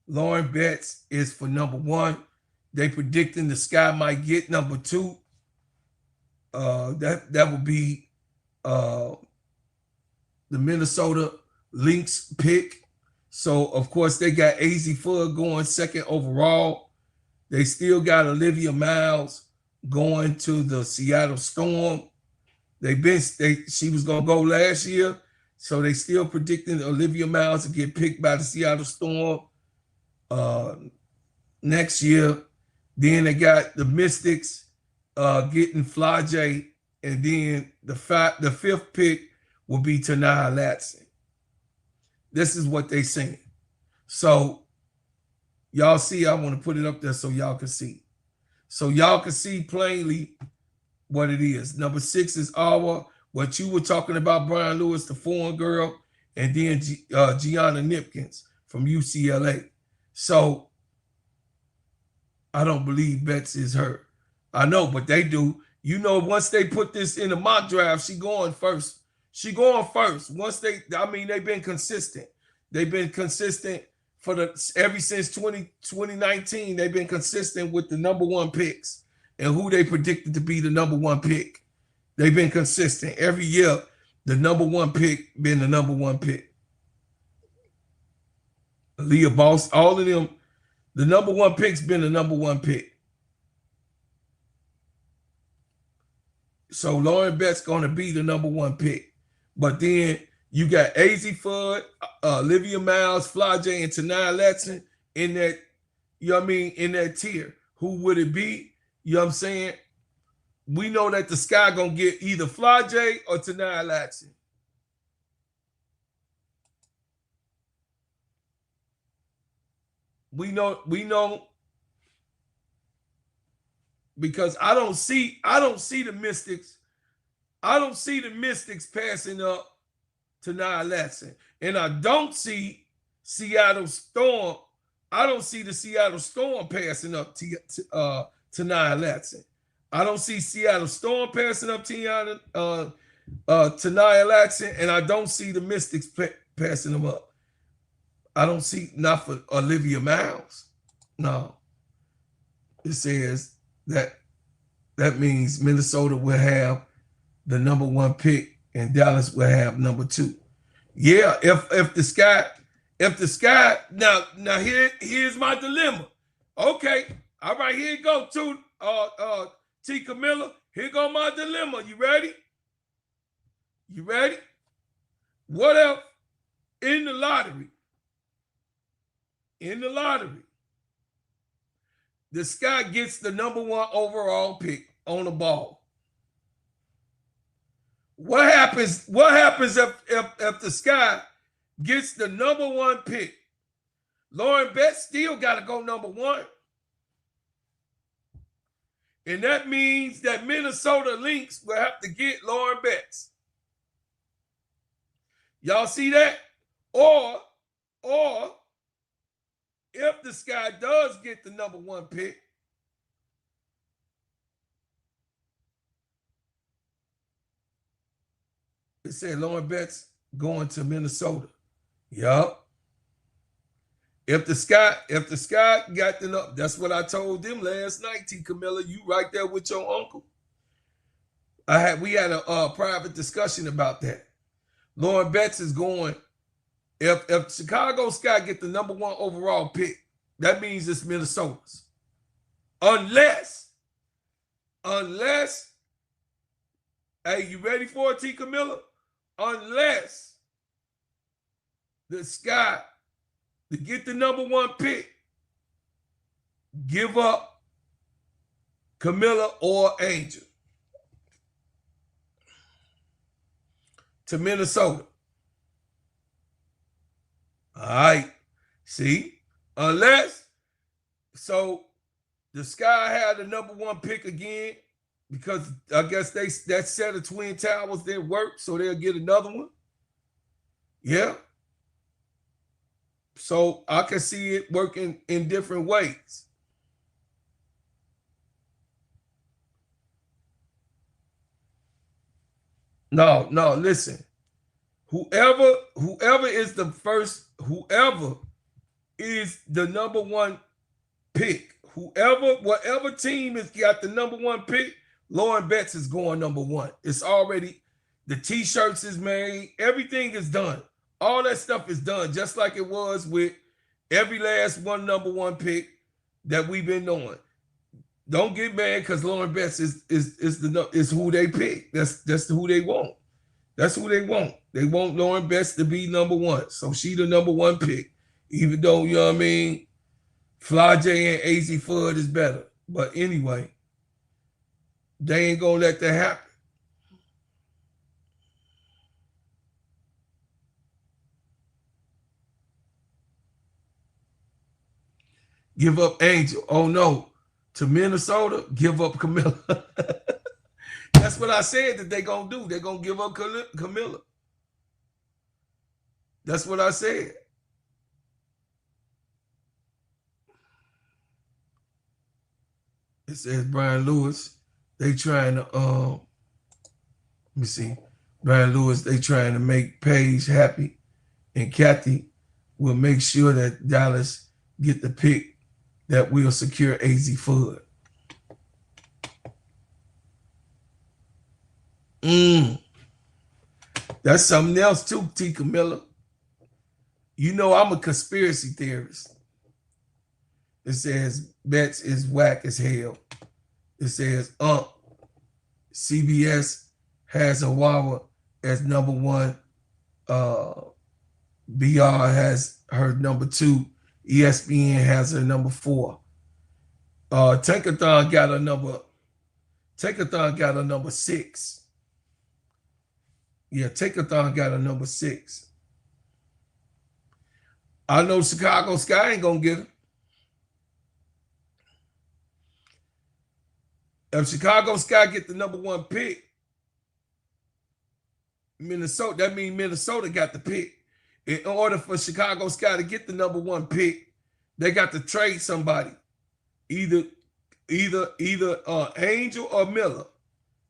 Lauren Betts is for number 1. They predicting the Sky might get number 2. That would be the Minnesota Lynx pick. So, of course, they got AZ Fudd going 2nd overall. They still got Olivia Miles going to the Seattle Storm. She was going to go last year, so they still predicting Olivia Miles to get picked by the Seattle Storm next year. Then they got the Mystics getting Fly J, and then the 5th pick will be Tanaya Latson. This is what they saying. So y'all see, I want to put it up there so y'all can see. So y'all can see plainly what it is. Number 6 is our, what you were talking about, Brian Lewis, the foreign girl, and then Gianna Nipkins from UCLA. So I don't believe Betts is her. I know, but they do. You know, once they put this in the mock draft, she going first. She going first. Once they've been consistent. They've been consistent for ever since 2019. They've been consistent with the number 1 picks and who they predicted to be the number 1 pick. They've been consistent. Every year, the number 1 pick been the number 1 pick. Leah Boss, all of them, the number 1 pick's been the number 1 pick. So Lauren Betts going to be the number 1 pick. But then you got Azzi Fudd, Olivia Miles, Fly J, and Taniyah Latson in that, you know what I mean, in that tier. Who would it be? You know what I'm saying? We know that the Sky going to get either Fly J or Taniyah Latson. We know because I don't see the Mystics. I don't see the Mystics passing up Taniyah Latson. And I don't see Seattle Storm. I don't see the Seattle Storm passing up Taniyah Latson. I don't see Seattle Storm passing up Taniyah Latson, and I don't see the Mystics passing them up. I don't see, not for Olivia Miles. No. It says that means Minnesota will have the number 1 pick and Dallas will have number 2. Yeah, if the Sky now here's my dilemma. Okay, all right, here you go too. T. Camilla, here go my dilemma. You ready? You ready? What if in the lottery, the Sky gets the number 1 overall pick on the ball? What happens if the Sky gets the number 1 pick? Lauren Betts still got to go number 1. And that means that Minnesota Lynx will have to get Lauren Betts. Y'all see that? Or if the Sky does get the number 1 pick, it said Lauren Betts going to Minnesota. Yup. If the Sky got the, that's what I told them last night, T. Camilla. You right there with your uncle. We had a private discussion about that. Lauren Betts is going. If Chicago Sky get the number 1 overall pick, that means it's Minnesota's. Unless, hey, you ready for it, T. Camilla? Unless the Sky, to get the number 1 pick, give up Camilla or Angel to Minnesota. All right. See? Unless, so the Sky had the number 1 pick again, because I guess that set of Twin Towers didn't work, so they'll get another one. Yeah. So I can see it working in different ways. No, listen. Whoever is the first, whoever is the number 1 pick, whatever team has got the number 1 pick, Lauren Betts is going number 1. It's already, the t-shirts is made, everything is done. All that stuff is done, just like it was with every last one number 1 pick that we've been doing. Don't get mad because Lauren Betts is who they pick. That's who they want. That's who they want. They want Lauren Betts to be number 1. So she the number 1 pick. Even though, you know what I mean, Fly J and Azzi Fudd is better. But anyway, they ain't gonna let that happen. give up Angel. Oh no. To Minnesota, give up Camilla. That's what I said that they're going to do. They're going to give up Camilla. That's what I said. It says Brian Lewis. They trying to, let me see. Brian Lewis, they trying to make Paige happy. And Kathy will make sure that Dallas get the pick that will secure AZ Fudd. That's something else too, T. Camilla. You know I'm a conspiracy theorist. It says Betts is whack as hell. It says CBS has Awawa as number 1. BR has her number 2. ESPN has her number 4. Tankathon got a number 6. Yeah, Tankathon got a number 6. I know Chicago Sky ain't gonna get her. If Chicago Sky get the number 1 pick, Minnesota, that means Minnesota got the pick. In order for Chicago Sky to get the number 1 pick, they got to trade somebody. Either Angel or Miller.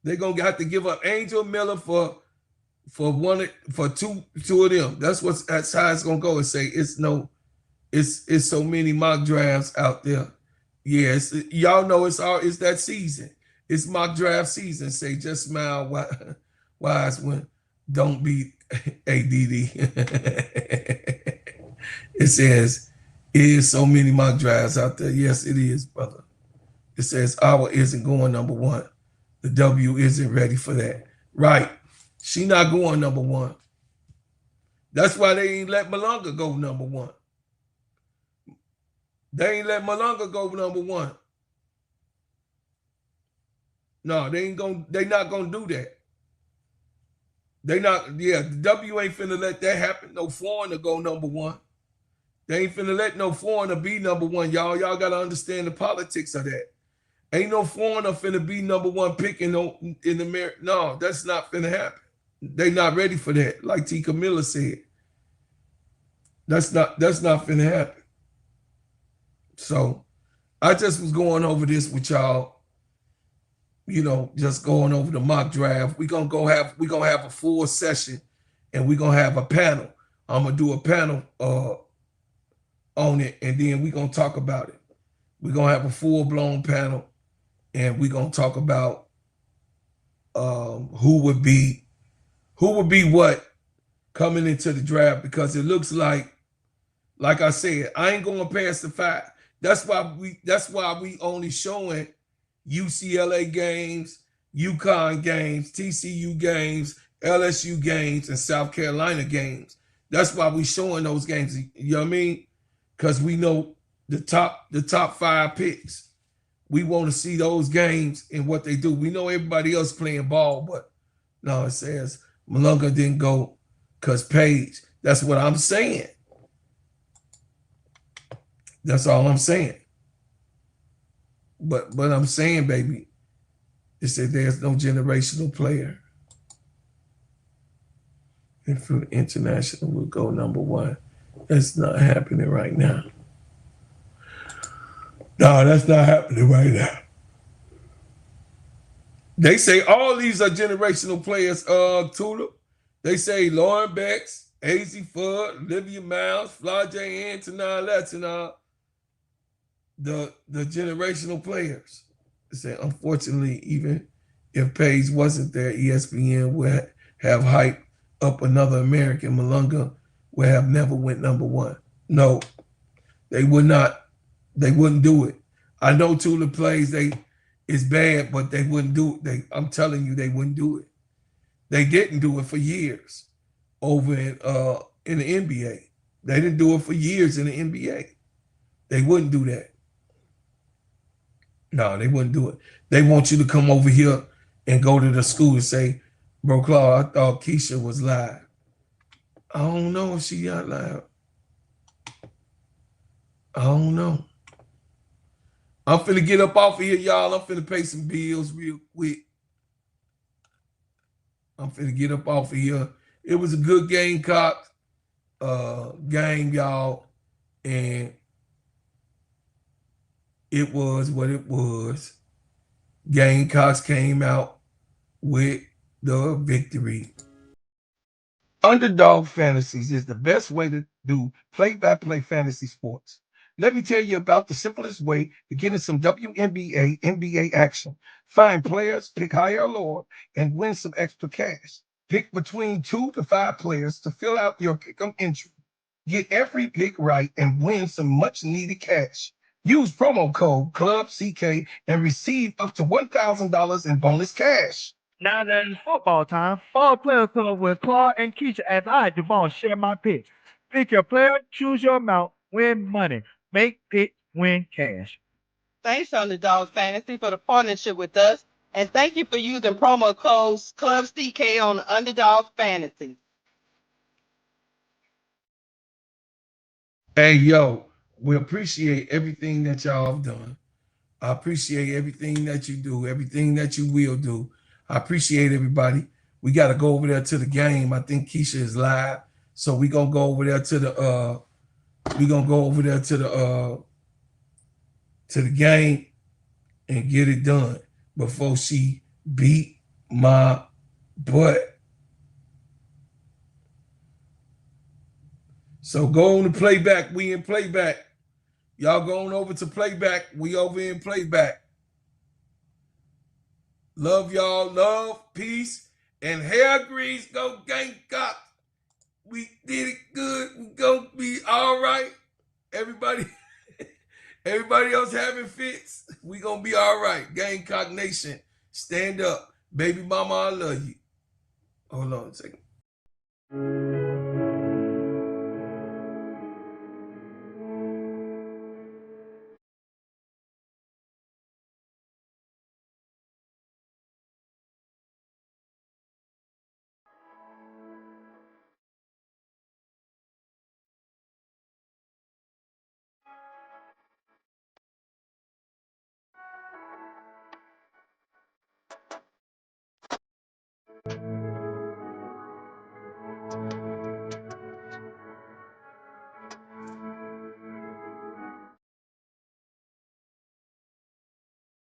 They're gonna have to give up Angel Miller for two of them. That's how it's gonna go. And say it's so many mock drafts out there. Yes, y'all know it's that season. It's mock draft season. Say just smile wise when don't beat ADD. It says it is so many mock drafts out there. Yes, it is, brother. It says our isn't going number 1. The W isn't ready for that. Right. She not going number 1. That's why they ain't let Malunga go number 1. They ain't let Malunga go number 1. No, they not gonna do that. The W ain't finna let that happen. No foreigner go number 1. They ain't finna let no foreigner be number 1, y'all. Y'all gotta understand the politics of that. Ain't no foreigner finna be number 1 pick in the no, that's not finna happen. They not ready for that. Like T. Camilla said. That's not finna happen. So I just was going over this with y'all. You know, just going over the mock draft. We're gonna have a full session and we're gonna have a panel. I'm gonna do a panel on it, and then we're gonna talk about it. We're gonna have a full-blown panel, and we're gonna talk about who would be what coming into the draft, because it looks like I said, I ain't going past the 5. That's why we only showing UCLA games, UConn games, TCU games, LSU games, and South Carolina games. That's why we showing those games. You know what I mean? Because we know the top 5 picks. We want to see those games and what they do. We know everybody else playing ball, but no, it says Malunga didn't go because Paige. That's what I'm saying. That's all I'm saying. But I'm saying, baby, it said there's no generational player. And for international will go number 1. That's not happening right now. No, that's not happening right now. They say all these are generational players, Tulip. They say Lauren Becks, AZ Fudd, Olivia Miles, Flajay Antonin, Latina, the generational players. They say, unfortunately, even if Paige wasn't there, ESPN would have hyped up another American. Malunga would have never went number 1. No, they would not. They wouldn't do it. I know Tulip plays it's bad, but they wouldn't do it. I'm telling you, they wouldn't do it. They didn't do it for years over in the NBA. They didn't do it for years in the NBA. They wouldn't do that. No, they wouldn't do it. They want you to come over here and go to the school and say, bro, Claude, I thought Keisha was live. I don't know if she got live. I don't know. I'm finna get up off of here, y'all. I'm finna pay some bills real quick. I'm finna get up off of here. It was a good Gamecock game, y'all. And it was what it was. Gamecocks came out with the victory. Underdog Fantasies is the best way to do play-by-play fantasy sports. Let me tell you about the simplest way to get in some WNBA, NBA action. Find players, pick higher or lower, and win some extra cash. Pick between 2 to 5 players to fill out your pick'em entry. Get every pick right and win some much-needed cash. Use promo code CLUBCK and receive up to $1,000 in bonus cash. Now that it's football time, Fall Player Club with Claude and Keisha as I, Devon, share my picks. Pick your player, choose your amount, win money. Make picks, win cash. Thanks, Underdog Fantasy, for the partnership with us. And thank you for using promo codes CLUBCK on Underdog Fantasy. Hey, yo, we appreciate everything that y'all have done. I appreciate everything that you do, everything that you will do. I appreciate everybody. We got to go over there to the game. I think Keisha is live. So we're gonna go over there to the game and get it done before she beat my butt. So go on to playback. We in playback. Y'all going over to playback. We over in playback. Love y'all. Love, peace, and hair grease. Go Gamecock. We did it good. We gonna be all right. Everybody else having fits. We gonna be all right. Gamecock Nation, stand up. Baby mama, I love you. Hold on a second.